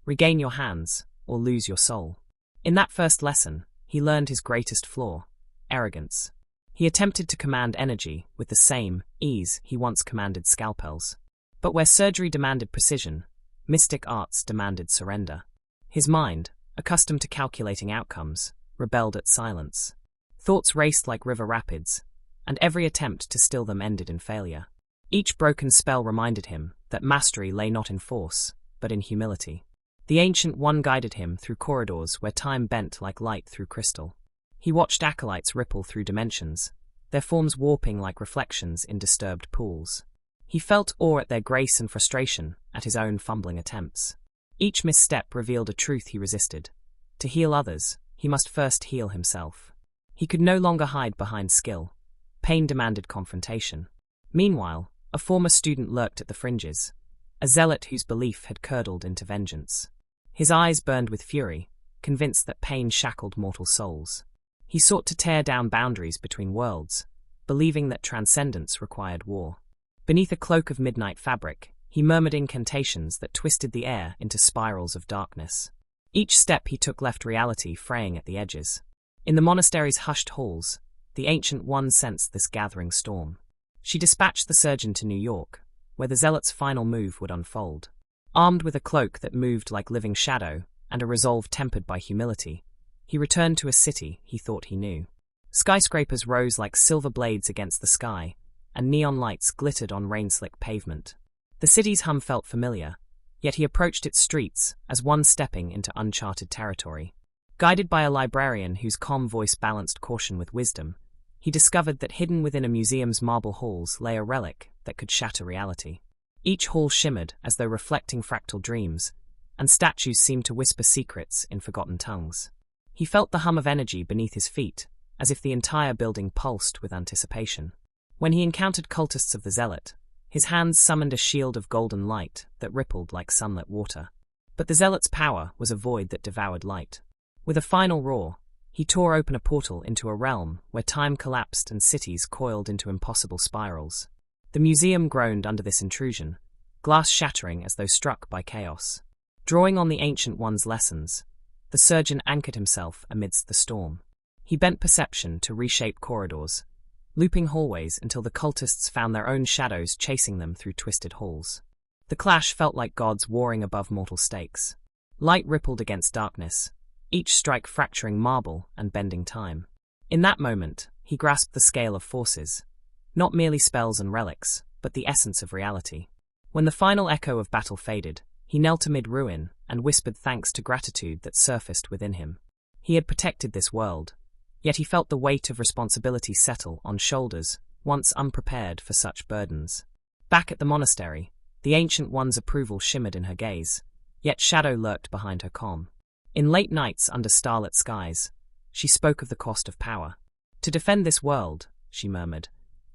Regain your hands, or lose your soul. In that first lesson, he learned his greatest flaw: arrogance. He attempted to command energy with the same ease he once commanded scalpels. But where surgery demanded precision, mystic arts demanded surrender. His mind, accustomed to calculating outcomes, rebelled at silence. Thoughts raced like river rapids, and every attempt to still them ended in failure. Each broken spell reminded him that mastery lay not in force, but in humility. The Ancient One guided him through corridors where time bent like light through crystal. He watched acolytes ripple through dimensions, their forms warping like reflections in disturbed pools. He felt awe at their grace and frustration at his own fumbling attempts. Each misstep revealed a truth he resisted. To heal others, he must first heal himself. He could no longer hide behind skill. Pain demanded confrontation. Meanwhile, a former student lurked at the fringes, a zealot whose belief had curdled into vengeance. His eyes burned with fury, convinced that pain shackled mortal souls. He sought to tear down boundaries between worlds, believing that transcendence required war. Beneath a cloak of midnight fabric, he murmured incantations that twisted the air into spirals of darkness. Each step he took left reality fraying at the edges. In the monastery's hushed halls, the Ancient One sensed this gathering storm. She dispatched the surgeon to New York, where the zealot's final move would unfold. Armed with a cloak that moved like living shadow and a resolve tempered by humility, he returned to a city he thought he knew. Skyscrapers rose like silver blades against the sky, and neon lights glittered on rain-slick pavement. The city's hum felt familiar, yet he approached its streets as one stepping into uncharted territory. Guided by a librarian whose calm voice balanced caution with wisdom, he discovered that hidden within a museum's marble halls lay a relic that could shatter reality. Each hall shimmered as though reflecting fractal dreams, and statues seemed to whisper secrets in forgotten tongues. He felt the hum of energy beneath his feet, as if the entire building pulsed with anticipation. When he encountered cultists of the Zealot, his hands summoned a shield of golden light that rippled like sunlit water. But the Zealot's power was a void that devoured light. With a final roar, he tore open a portal into a realm where time collapsed and cities coiled into impossible spirals. The museum groaned under this intrusion, glass shattering as though struck by chaos. Drawing on the Ancient One's lessons, the surgeon anchored himself amidst the storm. He bent perception to reshape corridors, looping hallways until the cultists found their own shadows chasing them through twisted halls. The clash felt like gods warring above mortal stakes. Light rippled against darkness, each strike fracturing marble and bending time. In that moment, he grasped the scale of forces, not merely spells and relics, but the essence of reality. When the final echo of battle faded, he knelt amid ruin and whispered thanks to gratitude that surfaced within him. He had protected this world, yet he felt the weight of responsibility settle on shoulders once unprepared for such burdens. Back at the monastery, the Ancient One's approval shimmered in her gaze, yet shadow lurked behind her calm. In late nights under starlit skies, she spoke of the cost of power. To defend this world, she murmured,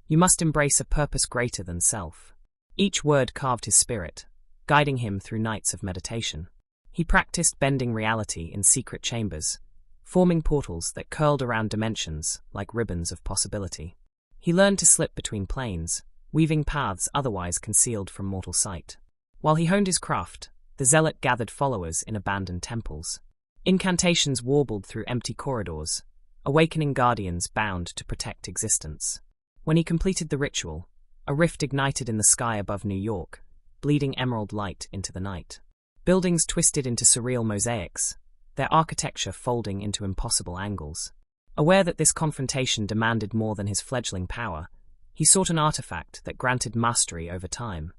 you must embrace a purpose greater than self. Each word carved his spirit, guiding him through nights of meditation. He practiced bending reality in secret chambers, forming portals that curled around dimensions like ribbons of possibility. He learned to slip between planes, weaving paths otherwise concealed from mortal sight. While he honed his craft, the zealot gathered followers in abandoned temples. Incantations warbled through empty corridors, awakening guardians bound to protect existence. When he completed the ritual, a rift ignited in the sky above New York, bleeding emerald light into the night. Buildings twisted into surreal mosaics, their architecture folding into impossible angles. Aware that this confrontation demanded more than his fledgling power, he sought an artifact that granted mastery over time,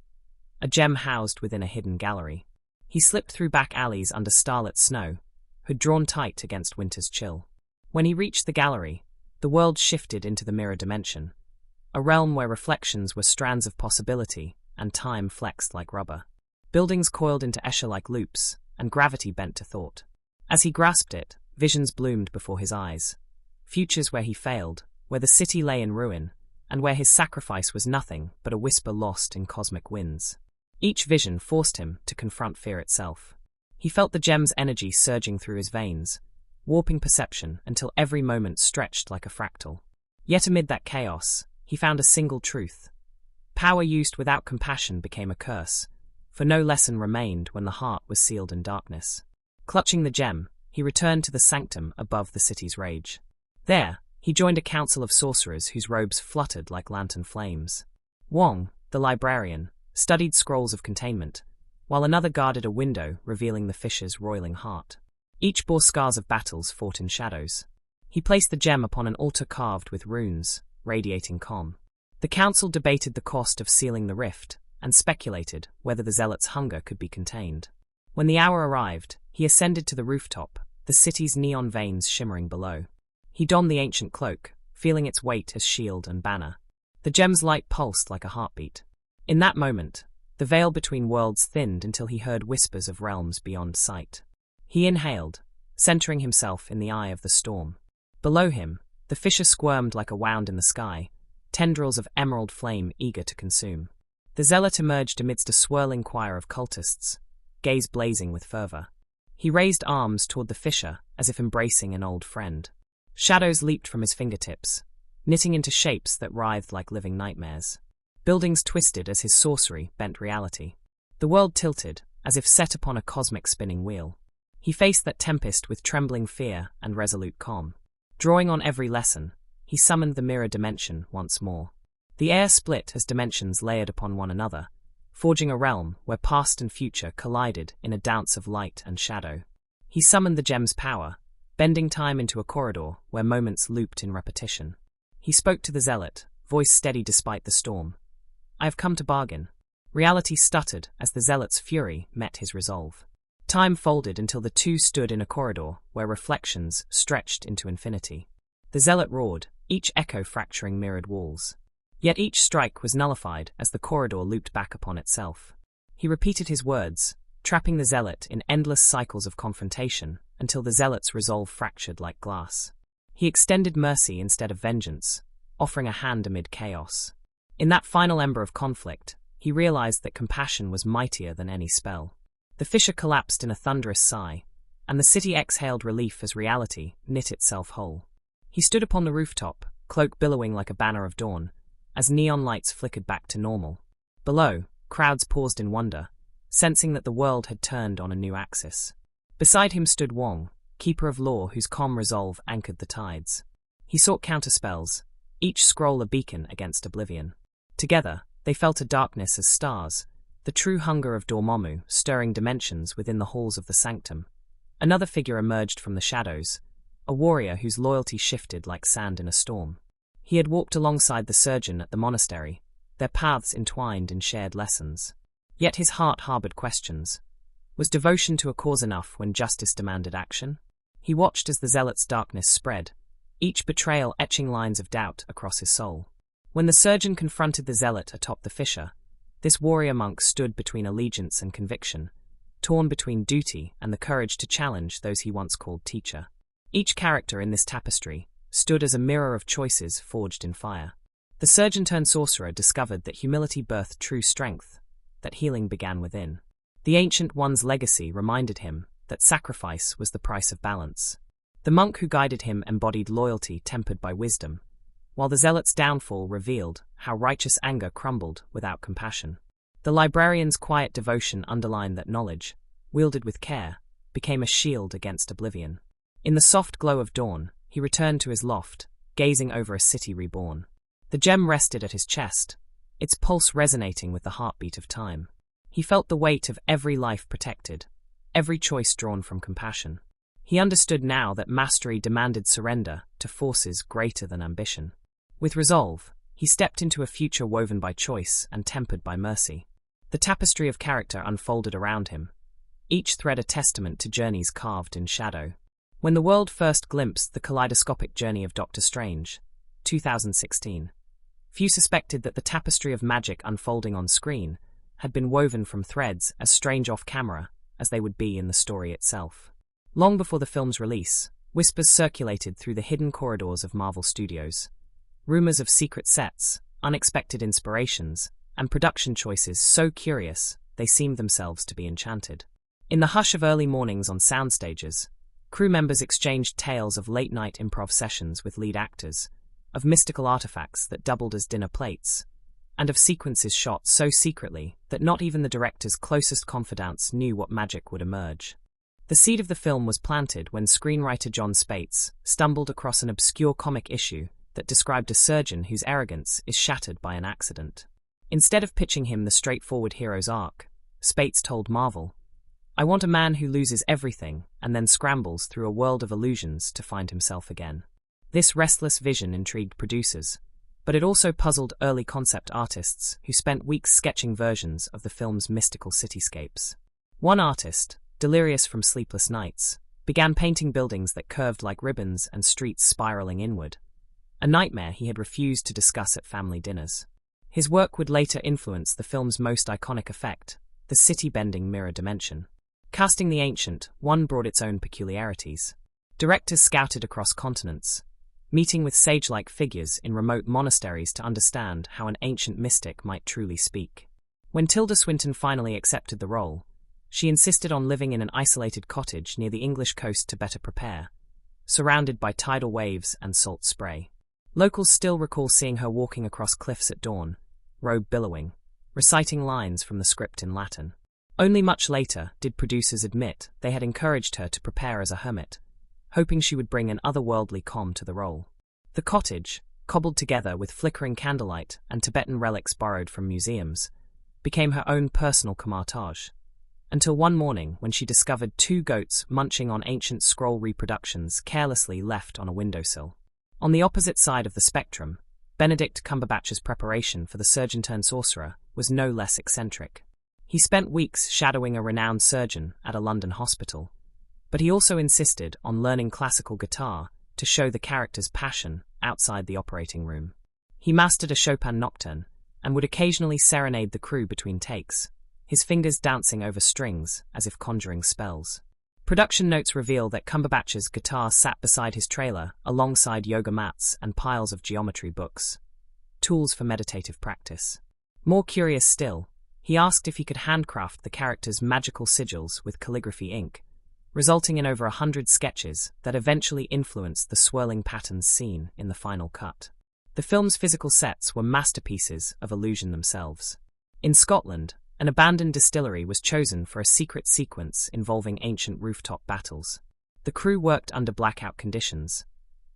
a gem housed within a hidden gallery. He slipped through back alleys under starlit snow, hood drawn tight against winter's chill. When he reached the gallery, the world shifted into the mirror dimension, a realm where reflections were strands of possibility and time flexed like rubber. Buildings coiled into Escher-like loops, and gravity bent to thought. As he grasped it, visions bloomed before his eyes. Futures where he failed, where the city lay in ruin, and where his sacrifice was nothing but a whisper lost in cosmic winds. Each vision forced him to confront fear itself. He felt the gem's energy surging through his veins, warping perception until every moment stretched like a fractal. Yet amid that chaos, he found a single truth. Power used without compassion became a curse, for no lesson remained when the heart was sealed in darkness. Clutching the gem, he returned to the sanctum above the city's rage. There, he joined a council of sorcerers whose robes fluttered like lantern flames. Wong, the librarian, studied scrolls of containment, while another guarded a window revealing the fisher's roiling heart. Each bore scars of battles fought in shadows. He placed the gem upon an altar carved with runes, radiating calm. The council debated the cost of sealing the rift, and speculated whether the zealot's hunger could be contained. When the hour arrived, he ascended to the rooftop, the city's neon veins shimmering below. He donned the ancient cloak, feeling its weight as shield and banner. The gem's light pulsed like a heartbeat. In that moment, the veil between worlds thinned until he heard whispers of realms beyond sight. He inhaled, centering himself in the eye of the storm. Below him, the fissure squirmed like a wound in the sky, tendrils of emerald flame eager to consume. The zealot emerged amidst a swirling choir of cultists, gaze blazing with fervor. He raised arms toward the fissure as if embracing an old friend. Shadows leaped from his fingertips, knitting into shapes that writhed like living nightmares. Buildings twisted as his sorcery bent reality. The world tilted, as if set upon a cosmic spinning wheel. He faced that tempest with trembling fear and resolute calm. Drawing on every lesson, he summoned the mirror dimension once more. The air split as dimensions layered upon one another, forging a realm where past and future collided in a dance of light and shadow. He summoned the gem's power, bending time into a corridor where moments looped in repetition. He spoke to the zealot, voice steady despite the storm. "I have come to bargain." Reality stuttered as the zealot's fury met his resolve. Time folded until the two stood in a corridor where reflections stretched into infinity. The zealot roared, each echo fracturing mirrored walls. Yet each strike was nullified as the corridor looped back upon itself. He repeated his words, trapping the zealot in endless cycles of confrontation until the zealot's resolve fractured like glass. He extended mercy instead of vengeance, offering a hand amid chaos. In that final ember of conflict, he realized that compassion was mightier than any spell. The fissure collapsed in a thunderous sigh, and the city exhaled relief as reality knit itself whole. He stood upon the rooftop, cloak billowing like a banner of dawn, as neon lights flickered back to normal. Below, crowds paused in wonder, sensing that the world had turned on a new axis. Beside him stood Wong, keeper of law whose calm resolve anchored the tides. He sought counterspells, each scroll a beacon against oblivion. Together, they felt a darkness as stars, the true hunger of Dormammu stirring dimensions within the halls of the sanctum. Another figure emerged from the shadows, a warrior whose loyalty shifted like sand in a storm. He had walked alongside the surgeon at the monastery, their paths entwined in shared lessons. Yet his heart harbored questions. Was devotion to a cause enough when justice demanded action? He watched as the zealot's darkness spread, each betrayal etching lines of doubt across his soul. When the surgeon confronted the zealot atop the fissure, this warrior monk stood between allegiance and conviction, torn between duty and the courage to challenge those he once called teacher. Each character in this tapestry stood as a mirror of choices forged in fire. The surgeon-turned-sorcerer discovered that humility birthed true strength, that healing began within. The Ancient One's legacy reminded him that sacrifice was the price of balance. The monk who guided him embodied loyalty tempered by wisdom, while the zealot's downfall revealed how righteous anger crumbled without compassion. The librarian's quiet devotion underlined that knowledge, wielded with care, became a shield against oblivion. In the soft glow of dawn, he returned to his loft, gazing over a city reborn. The gem rested at his chest, its pulse resonating with the heartbeat of time. He felt the weight of every life protected, every choice drawn from compassion. He understood now that mastery demanded surrender to forces greater than ambition. With resolve, he stepped into a future woven by choice and tempered by mercy. The tapestry of character unfolded around him, each thread a testament to journeys carved in shadow. When the world first glimpsed the kaleidoscopic journey of Doctor Strange, 2016, few suspected that the tapestry of magic unfolding on screen had been woven from threads as strange off-camera as they would be in the story itself. Long before the film's release, whispers circulated through the hidden corridors of Marvel Studios. Rumors of secret sets, unexpected inspirations, and production choices so curious they seemed themselves to be enchanted. In the hush of early mornings on sound stages, crew members exchanged tales of late-night improv sessions with lead actors, of mystical artifacts that doubled as dinner plates, and of sequences shot so secretly that not even the director's closest confidants knew what magic would emerge. The seed of the film was planted when screenwriter John Spaihts stumbled across an obscure comic issue that described a surgeon whose arrogance is shattered by an accident. Instead of pitching him the straightforward hero's arc, Spaihts told Marvel, "I want a man who loses everything and then scrambles through a world of illusions to find himself again." This restless vision intrigued producers, but it also puzzled early concept artists who spent weeks sketching versions of the film's mystical cityscapes. One artist, delirious from sleepless nights, began painting buildings that curved like ribbons and streets spiraling inward. a nightmare he had refused to discuss at family dinners. His work would later influence the film's most iconic effect, the city-bending mirror dimension. Casting the ancient, one brought its own peculiarities. Directors scouted across continents, meeting with sage-like figures in remote monasteries to understand how an ancient mystic might truly speak. When Tilda Swinton finally accepted the role, she insisted on living in an isolated cottage near the English coast to better prepare, surrounded by tidal waves and salt spray. Locals still recall seeing her walking across cliffs at dawn, robe billowing, reciting lines from the script in Latin. Only much later did producers admit they had encouraged her to prepare as a hermit, hoping she would bring an otherworldly calm to the role. The cottage, cobbled together with flickering candlelight and Tibetan relics borrowed from museums, became her own personal Kamar-Taj, until one morning when she discovered 2 goats munching on ancient scroll reproductions carelessly left on a windowsill. On the opposite side of the spectrum, Benedict Cumberbatch's preparation for the surgeon-turned-sorcerer was no less eccentric. He spent weeks shadowing a renowned surgeon at a London hospital, but he also insisted on learning classical guitar to show the character's passion outside the operating room. He mastered a Chopin nocturne and would occasionally serenade the crew between takes, his fingers dancing over strings as if conjuring spells. Production notes reveal that Cumberbatch's guitar sat beside his trailer alongside yoga mats and piles of geometry books, tools for meditative practice. More curious still, he asked if he could handcraft the character's magical sigils with calligraphy ink, resulting in over 100 sketches that eventually influenced the swirling patterns seen in the final cut. The film's physical sets were masterpieces of illusion themselves. In Scotland, an abandoned distillery was chosen for a secret sequence involving ancient rooftop battles. The crew worked under blackout conditions.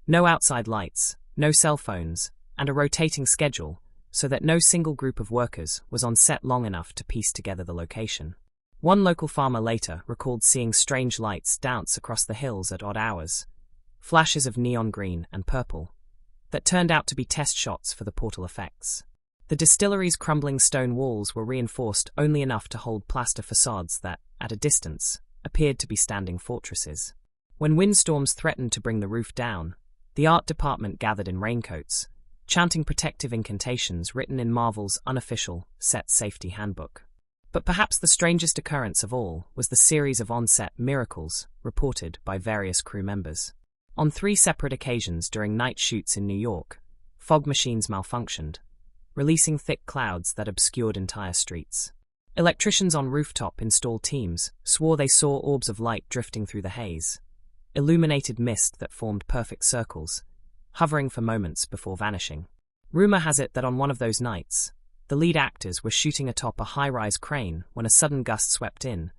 No outside lights, no cell phones, and a rotating schedule, so that no single group of workers was on set long enough to piece together the location. One local farmer later recalled seeing strange lights dance across the hills at odd hours, flashes of neon green and purple, that turned out to be test shots for the portal effects. The distillery's crumbling stone walls were reinforced only enough to hold plaster facades that, at a distance, appeared to be standing fortresses. When windstorms threatened to bring the roof down, the art department gathered in raincoats, chanting protective incantations written in Marvel's unofficial set safety handbook. But perhaps the strangest occurrence of all was the series of on-set miracles reported by various crew members. On 3 separate occasions during night shoots in New York, fog machines malfunctioned, releasing thick clouds that obscured entire streets. Electricians on rooftop install teams swore they saw orbs of light drifting through the haze, illuminated mist that formed perfect circles, hovering for moments before vanishing. Rumor has it that on one of those nights, the lead actors were shooting atop a high-rise crane when a sudden gust swept in,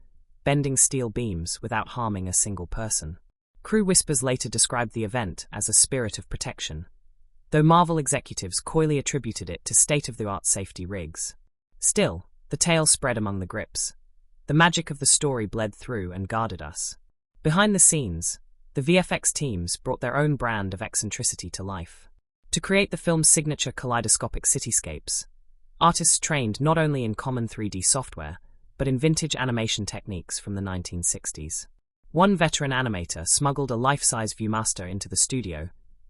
bending steel beams without harming a single person. Crew whispers later described the event as a spirit of protection, though Marvel executives coyly attributed it to state-of-the-art safety rigs. Still, the tale spread among the grips. The magic of the story bled through and guarded us. Behind the scenes, the VFX teams brought their own brand of eccentricity to life. To create the film's signature kaleidoscopic cityscapes, artists trained not only in common 3D software, but in vintage animation techniques from the 1960s. One veteran animator smuggled a life-size Viewmaster into the studio,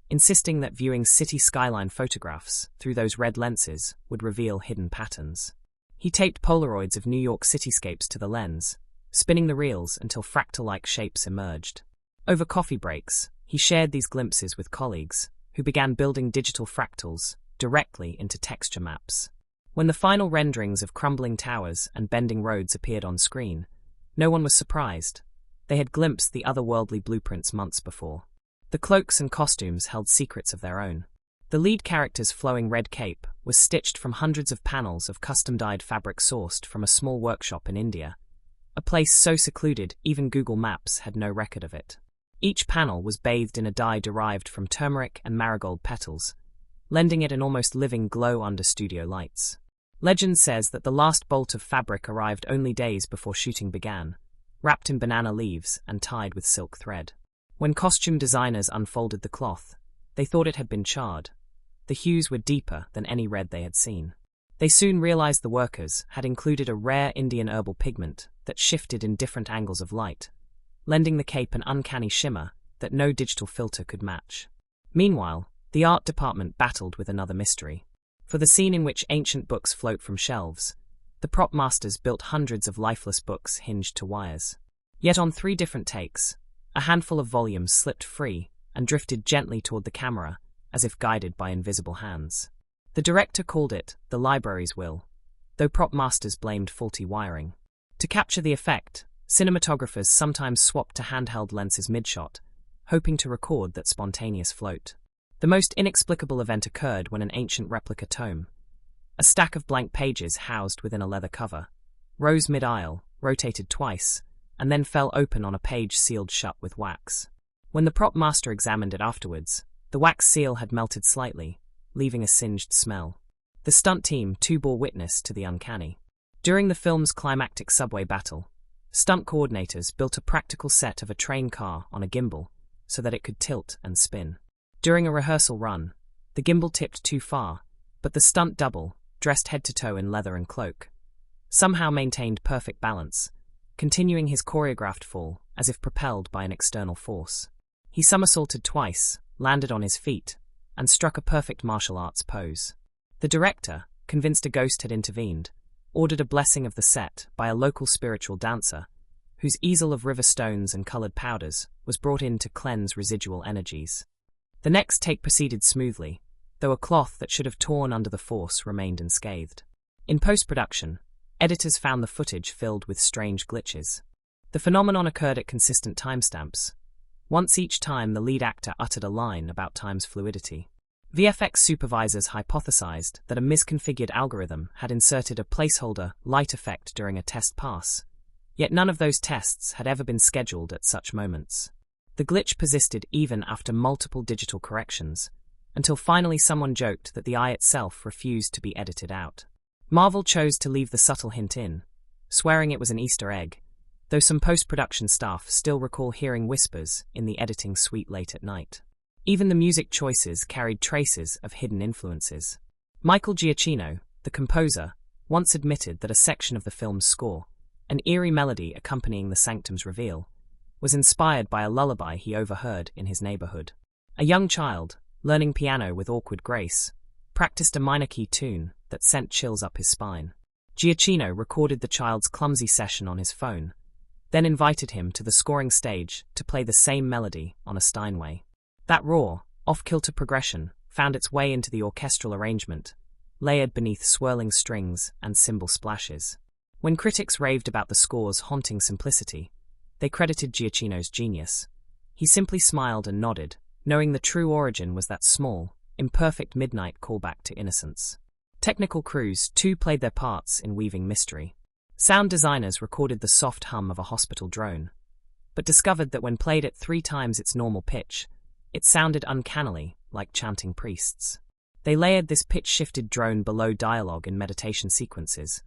insisting that viewing city skyline photographs through those red lenses would reveal hidden patterns. He taped Polaroids of New York cityscapes to the lens, spinning the reels until fractal-like shapes emerged. Over coffee breaks, he shared these glimpses with colleagues, who began building digital fractals directly into texture maps. When the final renderings of crumbling towers and bending roads appeared on screen, no one was surprised. They had glimpsed the otherworldly blueprints months before. The cloaks and costumes held secrets of their own. The lead character's flowing red cape was stitched from hundreds of panels of custom-dyed fabric sourced from a small workshop in India, a place so secluded even Google Maps had no record of it. Each panel was bathed in a dye derived from turmeric and marigold petals, lending it an almost living glow under studio lights. Legend says that the last bolt of fabric arrived only days before shooting began, wrapped in banana leaves and tied with silk thread. When costume designers unfolded the cloth, they thought it had been charred. The hues were deeper than any red they had seen. They soon realized the workers had included a rare Indian herbal pigment that shifted in different angles of light, lending the cape an uncanny shimmer that no digital filter could match. Meanwhile, the The art department battled with another mystery. For the scene in which ancient books float from shelves, the prop masters built hundreds of lifeless books hinged to wires. Yet on 3 different takes, a handful of volumes slipped free and drifted gently toward the camera, as if guided by invisible hands. The director called it the library's will, though prop masters blamed faulty wiring. To capture the effect, cinematographers sometimes swapped to handheld lenses mid-shot, hoping to record that spontaneous float. The most inexplicable event occurred when an ancient replica tome, a stack of blank pages housed within a leather cover, rose mid-aisle, rotated twice, and then fell open on a page sealed shut with wax. When the prop master examined it afterwards, the wax seal had melted slightly, leaving a singed smell. The stunt team too bore witness to the uncanny. During the film's climactic subway battle, stunt coordinators built a practical set of a train car on a gimbal so that it could tilt and spin. During a rehearsal run, the gimbal tipped too far, but the stunt double, dressed head to toe in leather and cloak, somehow maintained perfect balance, continuing his choreographed fall as if propelled by an external force. He somersaulted twice, landed on his feet, and struck a perfect martial arts pose. The director, convinced a ghost had intervened, ordered a blessing of the set by a local spiritual dancer, whose easel of river stones and colored powders was brought in to cleanse residual energies. The next take proceeded smoothly, though a cloth that should have torn under the force remained unscathed. In post-production, editors found the footage filled with strange glitches. The phenomenon occurred at consistent timestamps, once each time the lead actor uttered a line about time's fluidity. VFX supervisors hypothesized that a misconfigured algorithm had inserted a placeholder light effect during a test pass, yet none of those tests had ever been scheduled at such moments. The glitch persisted even after multiple digital corrections, until finally someone joked that the eye itself refused to be edited out. Marvel chose to leave the subtle hint in, swearing it was an Easter egg, though some post-production staff still recall hearing whispers in the editing suite late at night. Even the music choices carried traces of hidden influences. Michael Giacchino, the composer, once admitted that a section of the film's score, an eerie melody accompanying the Sanctum's reveal, was inspired by a lullaby he overheard in his neighborhood. A young child, learning piano with awkward grace, practiced a minor key tune that sent chills up his spine. Giacchino recorded the child's clumsy session on his phone, then invited him to the scoring stage to play the same melody on a Steinway. That raw, off-kilter progression found its way into the orchestral arrangement, layered beneath swirling strings and cymbal splashes. When critics raved about the score's haunting simplicity, they credited Giacchino's genius. He simply smiled and nodded, knowing the true origin was that small, imperfect midnight callback to innocence. Technical crews, too, played their parts in weaving mystery. Sound designers recorded the soft hum of a hospital drone, but discovered that when played at 3 times its normal pitch, it sounded uncannily like chanting priests. They layered this pitch-shifted drone below dialogue in meditation sequences,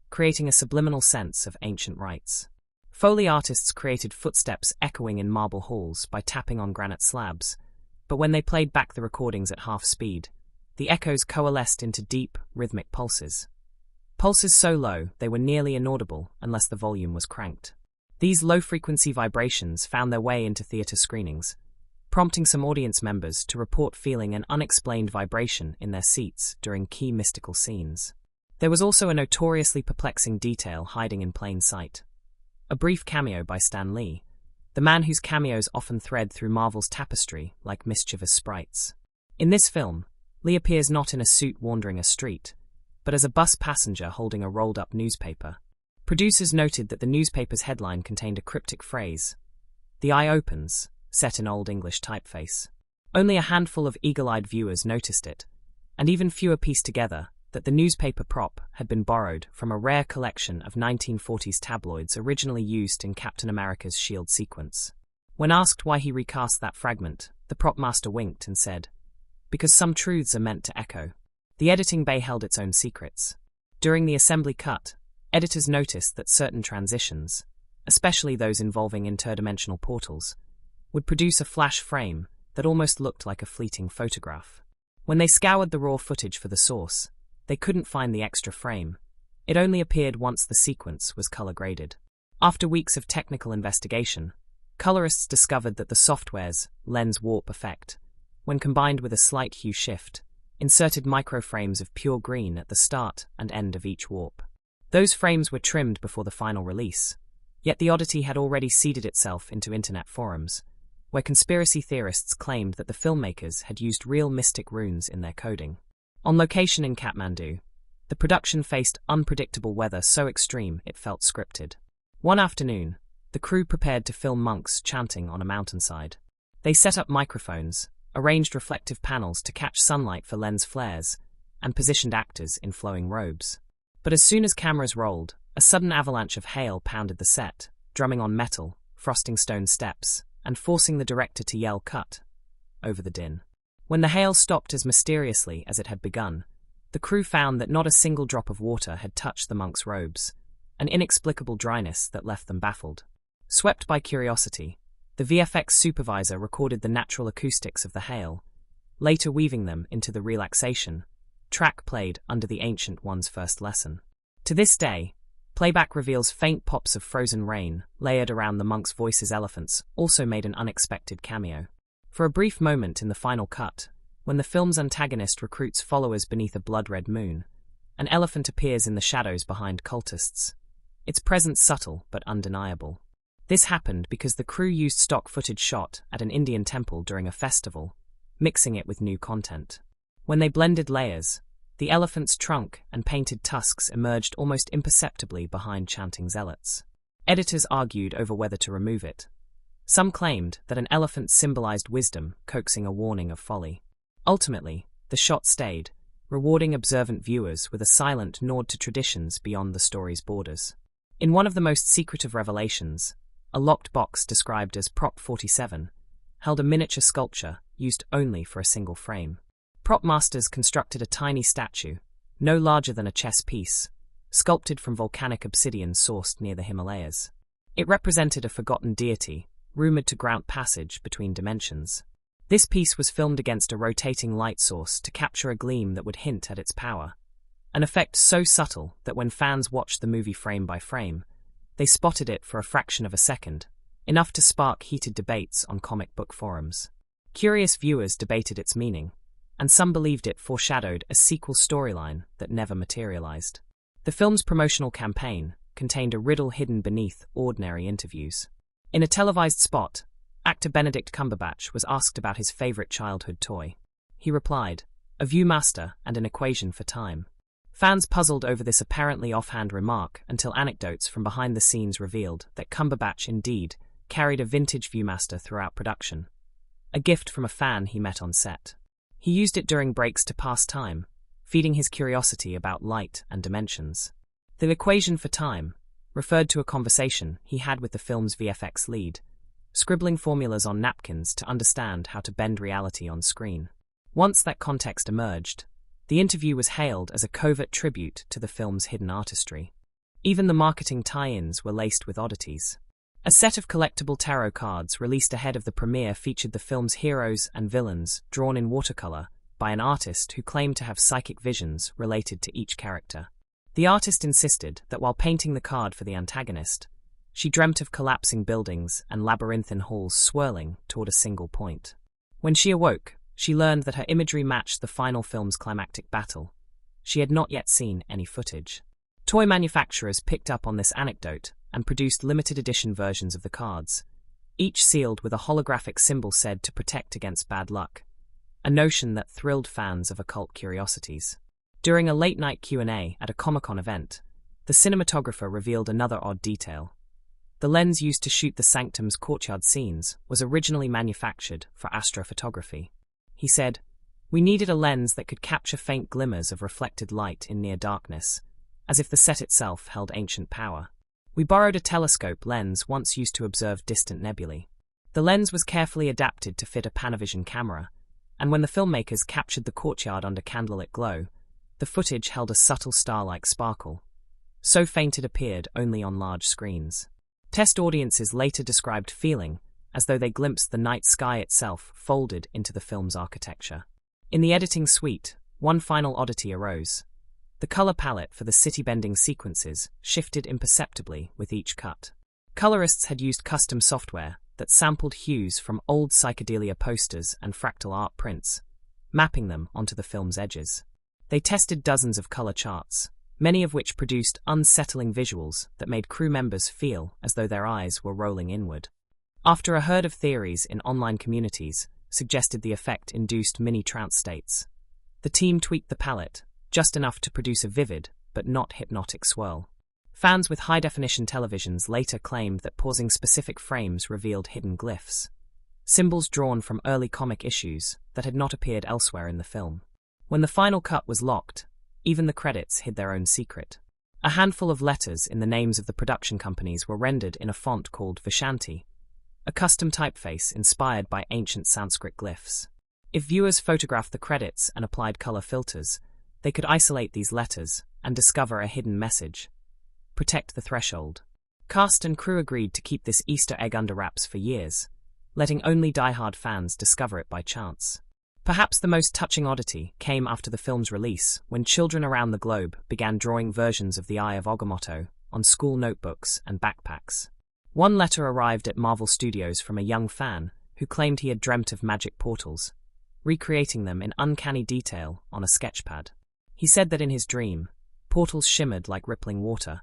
creating a subliminal sense of ancient rites. Foley artists created footsteps echoing in marble halls by tapping on granite slabs, but when they played back the recordings at half speed, the echoes coalesced into deep, rhythmic pulses. Pulses so low they were nearly inaudible unless the volume was cranked. These low-frequency vibrations found their way into theater screenings, prompting some audience members to report feeling an unexplained vibration in their seats during key mystical scenes. There was also a notoriously perplexing detail hiding in plain sight. A brief cameo by Stan Lee, the man whose cameos often thread through Marvel's tapestry like mischievous sprites. In this film, Lee appears not in a suit wandering a street, but as a bus passenger holding a rolled-up newspaper. Producers noted that the newspaper's headline contained a cryptic phrase, "The eye opens," set in Old English typeface. Only a handful of eagle-eyed viewers noticed it, and even fewer pieced together that the newspaper prop had been borrowed from a rare collection of 1940s tabloids originally used in Captain America's S.H.I.E.L.D. sequence. When asked why he recast that fragment, the prop master winked and said, "Because some truths are meant to echo." The editing bay held its own secrets. During the assembly cut, editors noticed that certain transitions, especially those involving interdimensional portals, would produce a flash frame that almost looked like a fleeting photograph. When they scoured the raw footage for the source, they couldn't find the extra frame. It only appeared once the sequence was color-graded. After weeks of technical investigation, colorists discovered that the software's lens warp effect when combined with a slight hue shift, inserted microframes of pure green at the start and end of each warp. Those frames were trimmed before the final release, yet the oddity had already seeded itself into internet forums, where conspiracy theorists claimed that the filmmakers had used real mystic runes in their coding. On location in Kathmandu, the production faced unpredictable weather so extreme it felt scripted. One afternoon, the crew prepared to film monks chanting on a mountainside. They set up microphones, arranged reflective panels to catch sunlight for lens flares, and positioned actors in flowing robes. But as soon as cameras rolled, a sudden avalanche of hail pounded the set, drumming on metal, frosting stone steps, and forcing the director to yell "cut" over the din. When the hail stopped as mysteriously as it had begun, the crew found that not a single drop of water had touched the monks' robes, an inexplicable dryness that left them baffled. Swept by curiosity, the VFX supervisor recorded the natural acoustics of the hail, later weaving them into the relaxation track played under the Ancient One's first lesson. To this day, playback reveals faint pops of frozen rain layered around the monks' voices. Elephants also made an unexpected cameo. For a brief moment in the final cut, when the film's antagonist recruits followers beneath a blood-red moon, an elephant appears in the shadows behind cultists, its presence subtle but undeniable. This happened because the crew used stock footage shot at an Indian temple during a festival, mixing it with new content. When they blended layers, the elephant's trunk and painted tusks emerged almost imperceptibly behind chanting zealots. Editors argued over whether to remove it. Some claimed that an elephant symbolized wisdom, coaxing a warning of folly. Ultimately, the shot stayed, rewarding observant viewers with a silent nod to traditions beyond the story's borders. In one of the most secretive revelations, a locked box described as Prop 47 held a miniature sculpture used only for a single frame. Prop masters constructed a tiny statue, no larger than a chess piece, sculpted from volcanic obsidian sourced near the Himalayas. It represented a forgotten deity, rumored to grant passage between dimensions. This piece was filmed against a rotating light source to capture a gleam that would hint at its power, an effect so subtle that when fans watched the movie frame by frame, they spotted it for a fraction of a second, enough to spark heated debates on comic book forums. Curious viewers debated its meaning, and some believed it foreshadowed a sequel storyline that never materialized. The film's promotional campaign contained a riddle hidden beneath ordinary interviews. In a televised spot, actor Benedict Cumberbatch was asked about his favorite childhood toy. He replied, "A Viewmaster and an equation for time." Fans puzzled over this apparently offhand remark until anecdotes from behind the scenes revealed that Cumberbatch indeed carried a vintage Viewmaster throughout production, a gift from a fan he met on set. He used it during breaks to pass time, feeding his curiosity about light and dimensions. The equation for time referred to a conversation he had with the film's VFX lead, scribbling formulas on napkins to understand how to bend reality on screen. Once that context emerged, the interview was hailed as a covert tribute to the film's hidden artistry. Even the marketing tie-ins were laced with oddities. A set of collectible tarot cards released ahead of the premiere featured the film's heroes and villains drawn in watercolor by an artist who claimed to have psychic visions related to each character. The artist insisted that while painting the card for the antagonist, she dreamt of collapsing buildings and labyrinthine halls swirling toward a single point. When she awoke, she learned that her imagery matched the final film's climactic battle. She had not yet seen any footage. Toy manufacturers picked up on this anecdote and produced limited edition versions of the cards, each sealed with a holographic symbol said to protect against bad luck, a notion that thrilled fans of occult curiosities. During a late-night Q&A at a Comic-Con event, the cinematographer revealed another odd detail. The lens used to shoot the Sanctum's courtyard scenes was originally manufactured for astrophotography. He said, "We needed a lens that could capture faint glimmers of reflected light in near darkness, as if the set itself held ancient power. We borrowed a telescope lens once used to observe distant nebulae. The lens was carefully adapted to fit a Panavision camera, and when the filmmakers captured the courtyard under candlelit glow, the footage held a subtle star-like sparkle, so faint it appeared only on large screens." Test audiences later described feeling as though they glimpsed the night sky itself folded into the film's architecture. In the editing suite, one final oddity arose. The color palette for the city-bending sequences shifted imperceptibly with each cut. Colorists had used custom software that sampled hues from old psychedelia posters and fractal art prints, mapping them onto the film's edges. They tested dozens of color charts, many of which produced unsettling visuals that made crew members feel as though their eyes were rolling inward. After a herd of theories in online communities suggested the effect induced mini-trance states, the team tweaked the palette just enough to produce a vivid but not hypnotic swirl. Fans with high-definition televisions later claimed that pausing specific frames revealed hidden glyphs, symbols drawn from early comic issues that had not appeared elsewhere in the film. When the final cut was locked, even the credits hid their own secret. A handful of letters in the names of the production companies were rendered in a font called Vishanti, a custom typeface inspired by ancient Sanskrit glyphs. If viewers photographed the credits and applied color filters, they could isolate these letters and discover a hidden message: protect the threshold. Cast and crew agreed to keep this Easter egg under wraps for years, letting only die-hard fans discover it by chance. Perhaps the most touching oddity came after the film's release, when children around the globe began drawing versions of the Eye of Agamotto on school notebooks and backpacks. One letter arrived at Marvel Studios from a young fan who claimed he had dreamt of magic portals, recreating them in uncanny detail on a sketchpad. He said that in his dream, portals shimmered like rippling water,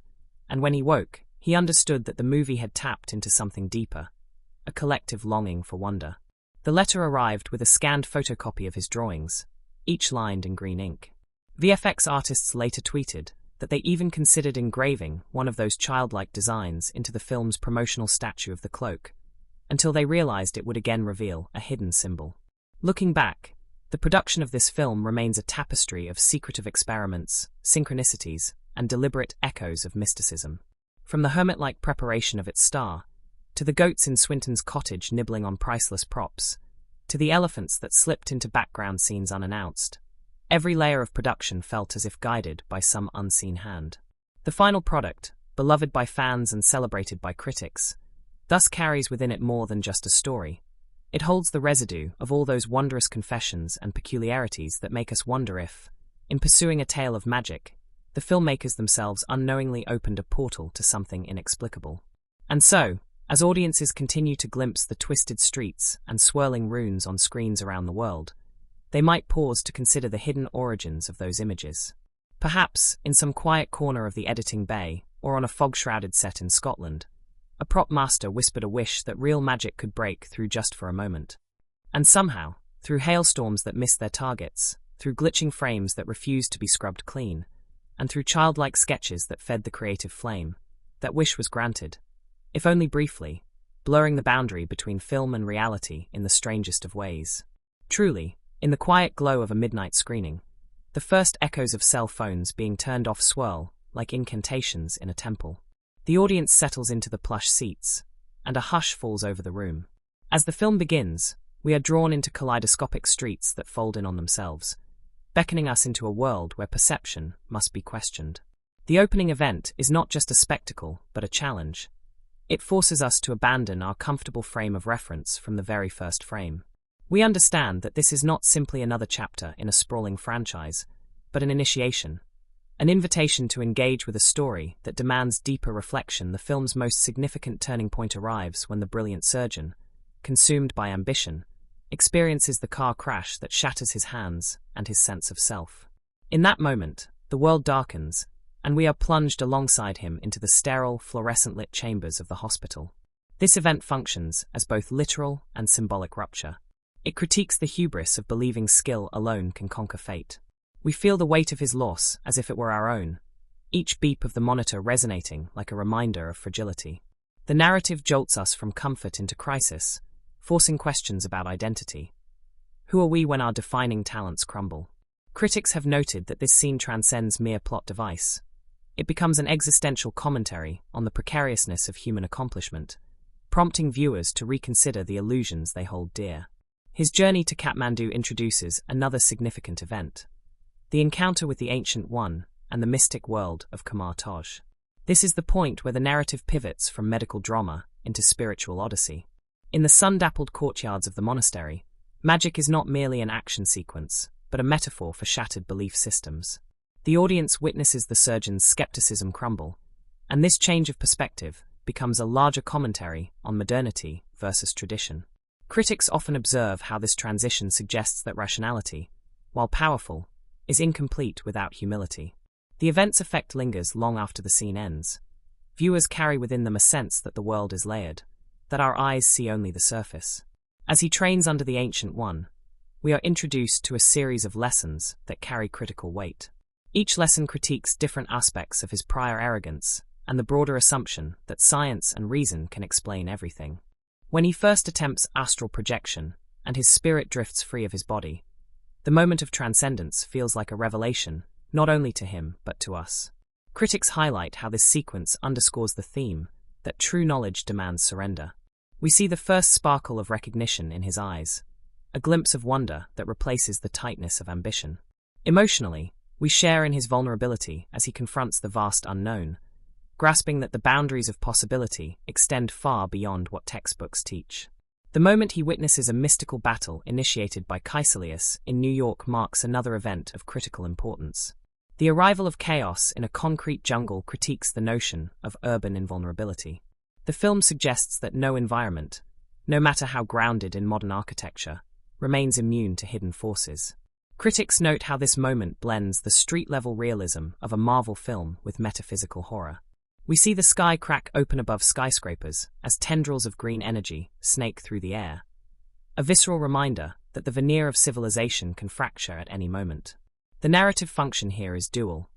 and when he woke, he understood that the movie had tapped into something deeper, a collective longing for wonder. The letter arrived with a scanned photocopy of his drawings, each lined in green ink. VFX artists later tweeted that they even considered engraving one of those childlike designs into the film's promotional statue of the cloak, until they realized it would again reveal a hidden symbol. Looking back, the production of this film remains a tapestry of secretive experiments, synchronicities, and deliberate echoes of mysticism. From the hermit-like preparation of its star, to the goats in Swinton's cottage nibbling on priceless props, to the elephants that slipped into background scenes unannounced, every layer of production felt as if guided by some unseen hand. The final product, beloved by fans and celebrated by critics, thus carries within it more than just a story. It holds the residue of all those wondrous confessions and peculiarities that make us wonder if, in pursuing a tale of magic, the filmmakers themselves unknowingly opened a portal to something inexplicable. And so, as audiences continue to glimpse the twisted streets and swirling runes on screens around the world, they might pause to consider the hidden origins of those images. Perhaps, in some quiet corner of the editing bay, or on a fog-shrouded set in Scotland, a prop master whispered a wish that real magic could break through just for a moment. And somehow, through hailstorms that missed their targets, through glitching frames that refused to be scrubbed clean, and through childlike sketches that fed the creative flame, that wish was granted, if only briefly, blurring the boundary between film and reality in the strangest of ways. Truly, in the quiet glow of a midnight screening, the first echoes of cell phones being turned off swirl like incantations in a temple. The audience settles into the plush seats, and a hush falls over the room. As the film begins, we are drawn into kaleidoscopic streets that fold in on themselves, beckoning us into a world where perception must be questioned. The opening event is not just a spectacle, but a challenge. It forces us to abandon our comfortable frame of reference from the very first frame. We understand that this is not simply another chapter in a sprawling franchise, but an initiation, an invitation to engage with a story that demands deeper reflection. The film's most significant turning point arrives when the brilliant surgeon, consumed by ambition, experiences the car crash that shatters his hands and his sense of self. In that moment, the world darkens, and we are plunged alongside him into the sterile, fluorescent-lit chambers of the hospital. This event functions as both literal and symbolic rupture. It critiques the hubris of believing skill alone can conquer fate. We feel the weight of his loss as if it were our own, each beep of the monitor resonating like a reminder of fragility. The narrative jolts us from comfort into crisis, forcing questions about identity. Who are we when our defining talents crumble? Critics have noted that this scene transcends mere plot device. It becomes an existential commentary on the precariousness of human accomplishment, prompting viewers to reconsider the illusions they hold dear. His journey to Kathmandu introduces another significant event: the encounter with the Ancient One and the mystic world of Kamar Taj. This is the point where the narrative pivots from medical drama into spiritual odyssey. In the sun-dappled courtyards of the monastery, magic is not merely an action sequence, but a metaphor for shattered belief systems. The audience witnesses the surgeon's skepticism crumble, and this change of perspective becomes a larger commentary on modernity versus tradition. Critics often observe how this transition suggests that rationality, while powerful, is incomplete without humility. The event's effect lingers long after the scene ends. Viewers carry within them a sense that the world is layered, that our eyes see only the surface. As he trains under the Ancient One, we are introduced to a series of lessons that carry critical weight. Each lesson critiques different aspects of his prior arrogance and the broader assumption that science and reason can explain everything. When he first attempts astral projection and his spirit drifts free of his body, the moment of transcendence feels like a revelation, not only to him but to us. Critics highlight how this sequence underscores the theme that true knowledge demands surrender. We see the first sparkle of recognition in his eyes, a glimpse of wonder that replaces the tightness of ambition. Emotionally, we share in his vulnerability as he confronts the vast unknown, grasping that the boundaries of possibility extend far beyond what textbooks teach. The moment he witnesses a mystical battle initiated by Caecilius in New York marks another event of critical importance. The arrival of chaos in a concrete jungle critiques the notion of urban invulnerability. The film suggests that no environment, no matter how grounded in modern architecture, remains immune to hidden forces. Critics note how this moment blends the street-level realism of a Marvel film with metaphysical horror. We see the sky crack open above skyscrapers as tendrils of green energy snake through the air, a visceral reminder that the veneer of civilization can fracture at any moment. The narrative function here is dual.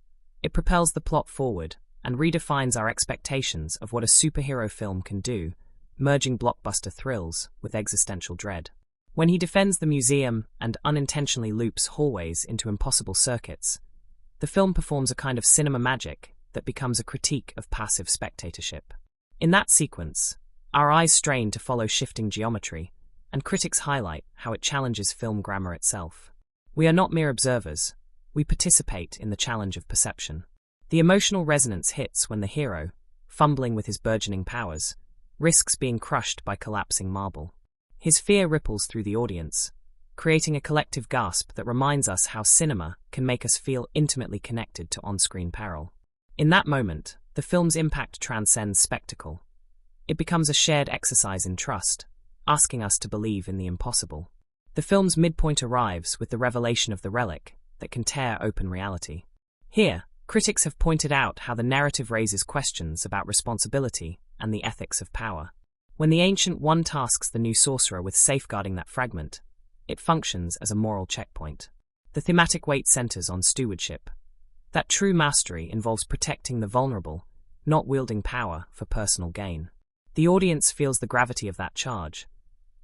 It propels the plot forward and redefines our expectations of what a superhero film can do, merging blockbuster thrills with existential dread. When he defends the museum and unintentionally loops hallways into impossible circuits, the film performs a kind of cinema magic that becomes a critique of passive spectatorship. In that sequence, our eyes strain to follow shifting geometry, and critics highlight how it challenges film grammar itself. We are not mere observers, we participate in the challenge of perception. The emotional resonance hits when the hero, fumbling with his burgeoning powers, risks being crushed by collapsing marble. His fear ripples through the audience, creating a collective gasp that reminds us how cinema can make us feel intimately connected to on-screen peril. In that moment, the film's impact transcends spectacle. It becomes a shared exercise in trust, asking us to believe in the impossible. The film's midpoint arrives with the revelation of the relic that can tear open reality. Here, critics have pointed out how the narrative raises questions about responsibility and the ethics of power. When the Ancient One tasks the new sorcerer with safeguarding that fragment, it functions as a moral checkpoint. The thematic weight centers on stewardship. That true mastery involves protecting the vulnerable, not wielding power for personal gain. The audience feels the gravity of that charge.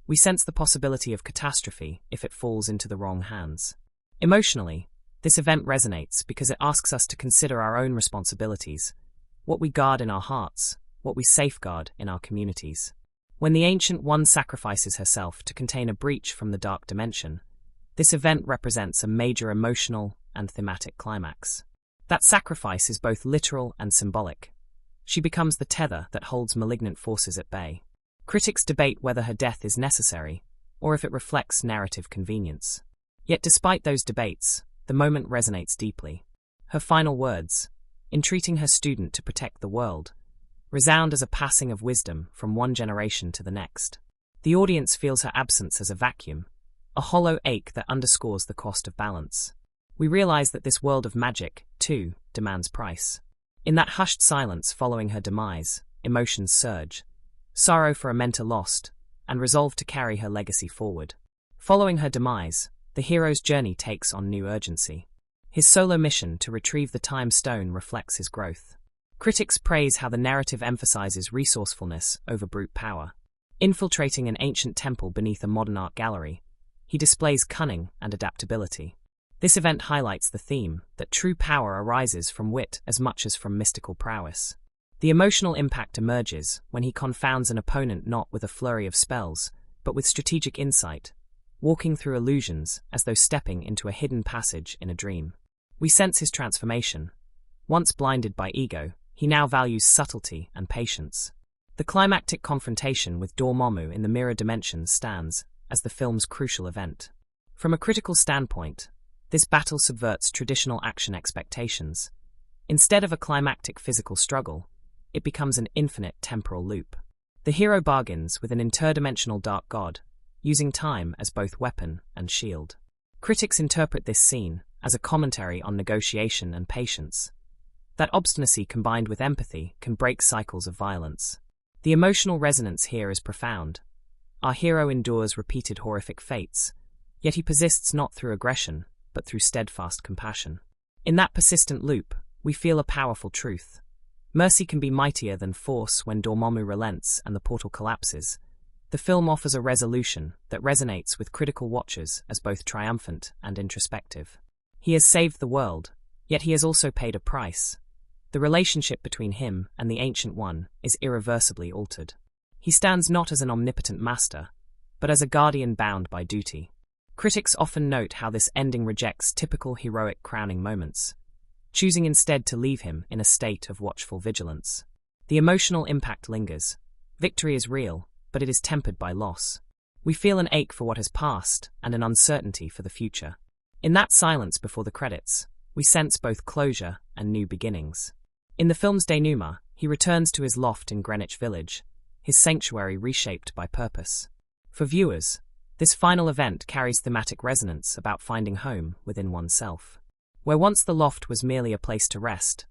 We sense the possibility of catastrophe if it falls into the wrong hands. Emotionally, this event resonates because it asks us to consider our own responsibilities, what we guard in our hearts, what we safeguard in our communities. When the Ancient One sacrifices herself to contain a breach from the dark dimension, this event represents a major emotional and thematic climax. That sacrifice is both literal and symbolic. She becomes the tether that holds malignant forces at bay. Critics debate whether her death is necessary, or if it reflects narrative convenience. Yet despite those debates, the moment resonates deeply. Her final words, entreating her student to protect the world, resound as a passing of wisdom from one generation to the next. The audience feels her absence as a vacuum, a hollow ache that underscores the cost of balance. We realize that this world of magic, too, demands price. In that hushed silence following her demise, emotions surge, sorrow for a mentor lost, and resolve to carry her legacy forward. Following her demise, the hero's journey takes on new urgency. His solo mission to retrieve the time stone reflects his growth. Critics praise how the narrative emphasizes resourcefulness over brute power. Infiltrating an ancient temple beneath a modern art gallery, he displays cunning and adaptability. This event highlights the theme that true power arises from wit as much as from mystical prowess. The emotional impact emerges when he confounds an opponent not with a flurry of spells, but with strategic insight, walking through illusions as though stepping into a hidden passage in a dream. We sense his transformation. Once blinded by ego, he now values subtlety and patience. The climactic confrontation with Dormammu in the mirror dimensions stands as the film's crucial event. From a critical standpoint, this battle subverts traditional action expectations. Instead of a climactic physical struggle, it becomes an infinite temporal loop. The hero bargains with an interdimensional dark god, using time as both weapon and shield. Critics interpret this scene as a commentary on negotiation and patience. That obstinacy combined with empathy can break cycles of violence. The emotional resonance here is profound. Our hero endures repeated horrific fates, yet he persists not through aggression, but through steadfast compassion. In that persistent loop, we feel a powerful truth. Mercy can be mightier than force when Dormammu relents and the portal collapses. The film offers a resolution that resonates with critical watchers as both triumphant and introspective. He has saved the world, yet he has also paid a price. The relationship between him and the Ancient One is irreversibly altered. He stands not as an omnipotent master, but as a guardian bound by duty. Critics often note how this ending rejects typical heroic crowning moments, choosing instead to leave him in a state of watchful vigilance. The emotional impact lingers. Victory is real, but it is tempered by loss. We feel an ache for what has passed and an uncertainty for the future. In that silence before the credits, we sense both closure and new beginnings. In the film's denouement, he returns to his loft in Greenwich Village, his sanctuary reshaped by purpose. For viewers, this final event carries thematic resonance about finding home within oneself. Where once the loft was merely a place to rest,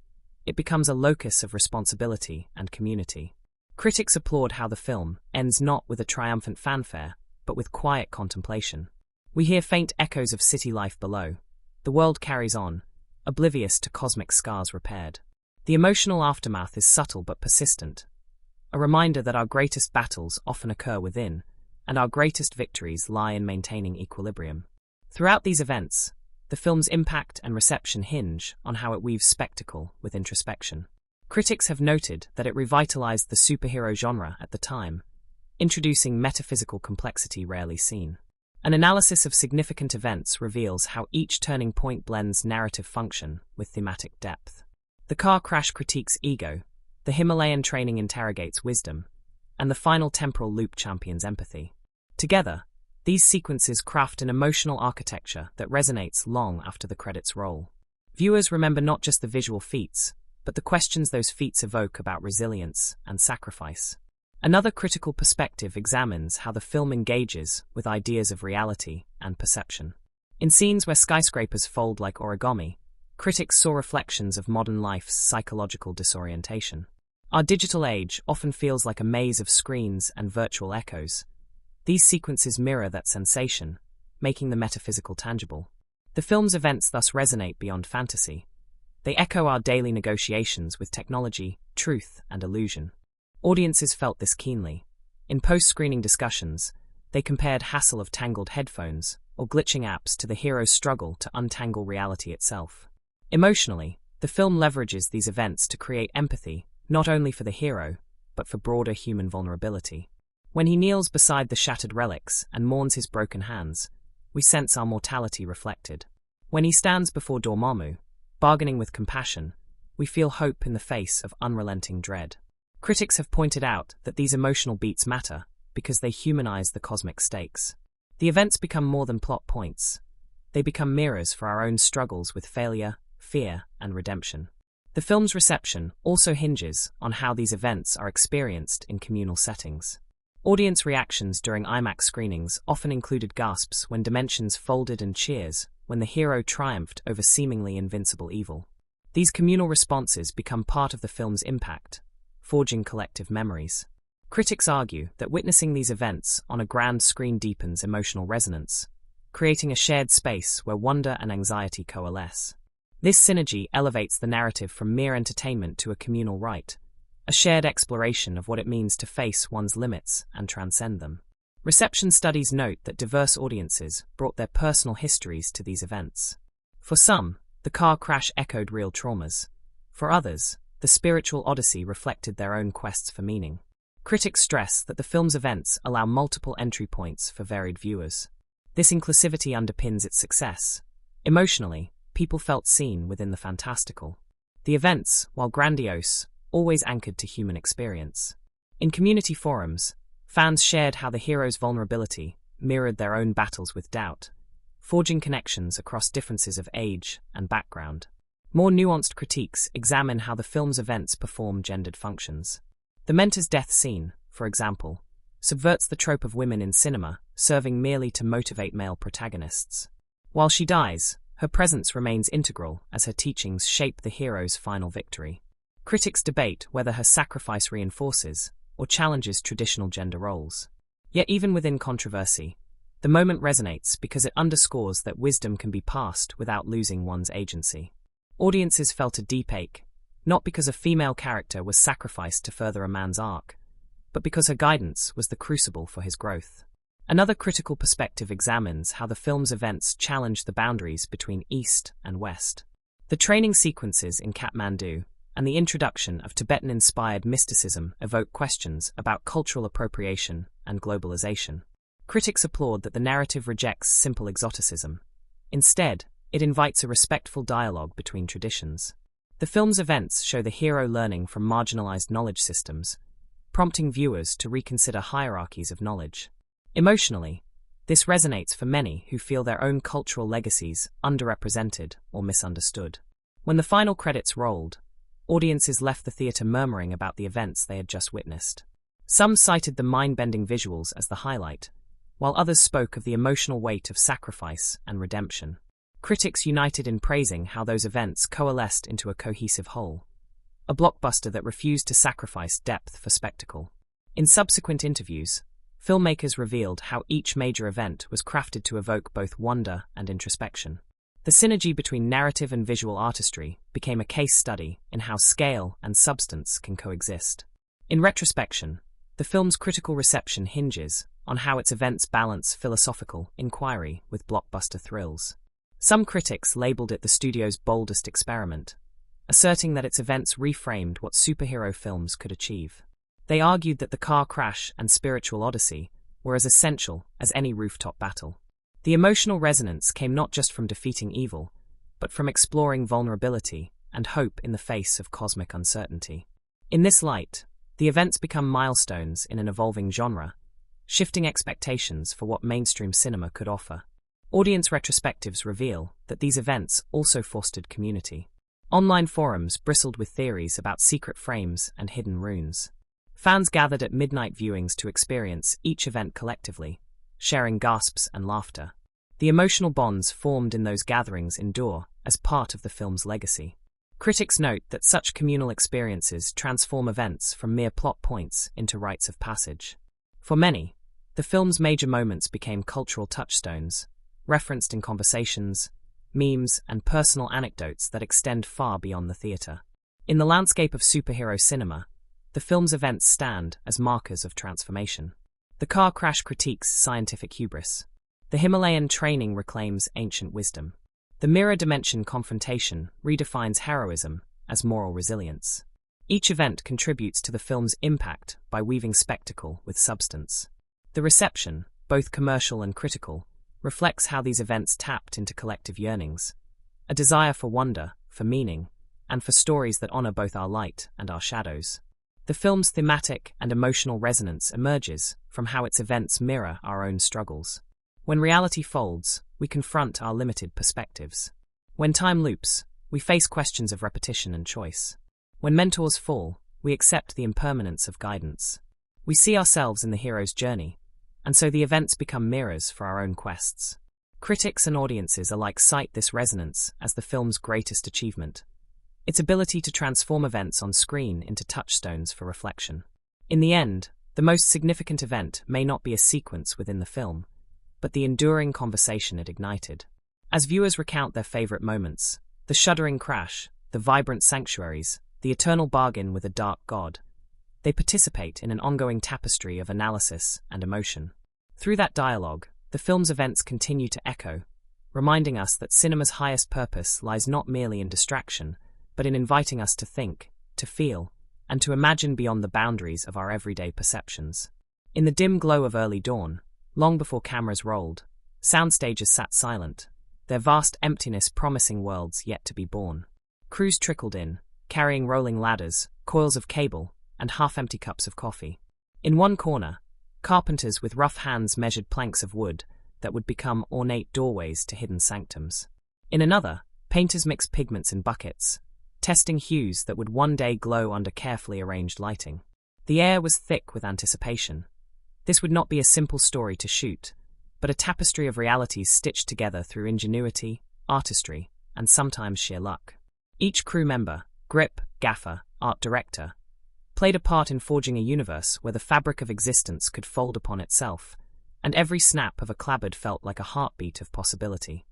it becomes a locus of responsibility and community. Critics applaud how the film ends not with a triumphant fanfare, but with quiet contemplation. We hear faint echoes of city life below. The world carries on, oblivious to cosmic scars repaired. The emotional aftermath is subtle but persistent, a reminder that our greatest battles often occur within, and our greatest victories lie in maintaining equilibrium. Throughout these events, the film's impact and reception hinge on how it weaves spectacle with introspection. Critics have noted that it revitalized the superhero genre at the time, introducing metaphysical complexity rarely seen. An analysis of significant events reveals how each turning point blends narrative function with thematic depth. The car crash critiques ego, the Himalayan training interrogates wisdom, and the final temporal loop champions empathy. Together, these sequences craft an emotional architecture that resonates long after the credits roll. Viewers remember not just the visual feats, but the questions those feats evoke about resilience and sacrifice. Another critical perspective examines how the film engages with ideas of reality and perception. In scenes where skyscrapers fold like origami, critics saw reflections of modern life's psychological disorientation. Our digital age often feels like a maze of screens and virtual echoes. These sequences mirror that sensation, making the metaphysical tangible. The film's events thus resonate beyond fantasy. They echo our daily negotiations with technology, truth, and illusion. Audiences felt this keenly. In post-screening discussions, they compared hassle of tangled headphones or glitching apps to the hero's struggle to untangle reality itself. Emotionally, the film leverages these events to create empathy, not only for the hero, but for broader human vulnerability. When he kneels beside the shattered relics and mourns his broken hands, we sense our mortality reflected. When he stands before Dormammu, bargaining with compassion, we feel hope in the face of unrelenting dread. Critics have pointed out that these emotional beats matter because they humanize the cosmic stakes. The events become more than plot points. They become mirrors for our own struggles with failure, fear, and redemption. The film's reception also hinges on how these events are experienced in communal settings. Audience reactions during IMAX screenings often included gasps when dimensions folded and cheers when the hero triumphed over seemingly invincible evil. These communal responses become part of the film's impact, forging collective memories. Critics argue that witnessing these events on a grand screen deepens emotional resonance, creating a shared space where wonder and anxiety coalesce. This synergy elevates the narrative from mere entertainment to a communal rite, a shared exploration of what it means to face one's limits and transcend them. Reception studies note that diverse audiences brought their personal histories to these events. For some, the car crash echoed real traumas. For others, the spiritual odyssey reflected their own quests for meaning. Critics stress that the film's events allow multiple entry points for varied viewers. This inclusivity underpins its success. Emotionally, people felt seen within the fantastical. The events, while grandiose, always anchored to human experience. In community forums, fans shared how the hero's vulnerability mirrored their own battles with doubt, forging connections across differences of age and background. More nuanced critiques examine how the film's events perform gendered functions. The mentor's death scene, for example, subverts the trope of women in cinema, serving merely to motivate male protagonists. While she dies, her presence remains integral as her teachings shape the hero's final victory. Critics debate whether her sacrifice reinforces or challenges traditional gender roles. Yet even within controversy, the moment resonates because it underscores that wisdom can be passed without losing one's agency. Audiences felt a deep ache, not because a female character was sacrificed to further a man's arc, but because her guidance was the crucible for his growth. Another critical perspective examines how the film's events challenge the boundaries between East and West. The training sequences in Kathmandu and the introduction of Tibetan-inspired mysticism evoke questions about cultural appropriation and globalization. Critics applaud that the narrative rejects simple exoticism. Instead, it invites a respectful dialogue between traditions. The film's events show the hero learning from marginalized knowledge systems, prompting viewers to reconsider hierarchies of knowledge. Emotionally, this resonates for many who feel their own cultural legacies underrepresented or misunderstood. When the final credits rolled, audiences left the theater murmuring about the events they had just witnessed. Some cited the mind-bending visuals as the highlight, while others spoke of the emotional weight of sacrifice and redemption. Critics united in praising how those events coalesced into a cohesive whole, a blockbuster that refused to sacrifice depth for spectacle. In subsequent interviews, filmmakers revealed how each major event was crafted to evoke both wonder and introspection. The synergy between narrative and visual artistry became a case study in how scale and substance can coexist. In retrospection, the film's critical reception hinges on how its events balance philosophical inquiry with blockbuster thrills. Some critics labeled it the studio's boldest experiment, asserting that its events reframed what superhero films could achieve. They argued that the car crash and spiritual odyssey were as essential as any rooftop battle. The emotional resonance came not just from defeating evil, but from exploring vulnerability and hope in the face of cosmic uncertainty. In this light, the events become milestones in an evolving genre, shifting expectations for what mainstream cinema could offer. Audience retrospectives reveal that these events also fostered community. Online forums bristled with theories about secret frames and hidden runes. Fans gathered at midnight viewings to experience each event collectively, sharing gasps and laughter. The emotional bonds formed in those gatherings endure as part of the film's legacy. Critics note that such communal experiences transform events from mere plot points into rites of passage. For many, the film's major moments became cultural touchstones, referenced in conversations, memes, and personal anecdotes that extend far beyond the theater. In the landscape of superhero cinema, the film's events stand as markers of transformation. The car crash critiques scientific hubris. The Himalayan training reclaims ancient wisdom. The mirror dimension confrontation redefines heroism as moral resilience. Each event contributes to the film's impact by weaving spectacle with substance. The reception, both commercial and critical, reflects how these events tapped into collective yearnings, a desire for wonder, for meaning, and for stories that honor both our light and our shadows. The film's thematic and emotional resonance emerges from how its events mirror our own struggles. When reality folds, we confront our limited perspectives. When time loops, we face questions of repetition and choice. When mentors fall, we accept the impermanence of guidance. We see ourselves in the hero's journey, and so the events become mirrors for our own quests. Critics and audiences alike cite this resonance as the film's greatest achievement, its ability to transform events on screen into touchstones for reflection. In the end, the most significant event may not be a sequence within the film, but the enduring conversation it ignited. As viewers recount their favorite moments, the shuddering crash, the vibrant sanctuaries, the eternal bargain with a dark god, they participate in an ongoing tapestry of analysis and emotion. Through that dialogue, the film's events continue to echo, reminding us that cinema's highest purpose lies not merely in distraction, but in inviting us to think, to feel, and to imagine beyond the boundaries of our everyday perceptions. In the dim glow of early dawn, long before cameras rolled, sound stages sat silent, their vast emptiness promising worlds yet to be born. Crews trickled in, carrying rolling ladders, coils of cable, and half-empty cups of coffee. In one corner, carpenters with rough hands measured planks of wood that would become ornate doorways to hidden sanctums. In another, Painters mixed pigments in buckets, testing hues that would one day glow under carefully arranged lighting. The air was thick with anticipation. This would not be a simple story to shoot, but a tapestry of realities stitched together through ingenuity, artistry, and sometimes sheer luck. Each crew member, grip, gaffer, art director, played a part in forging a universe where the fabric of existence could fold upon itself, and every snap of a clapboard felt like a heartbeat of possibility.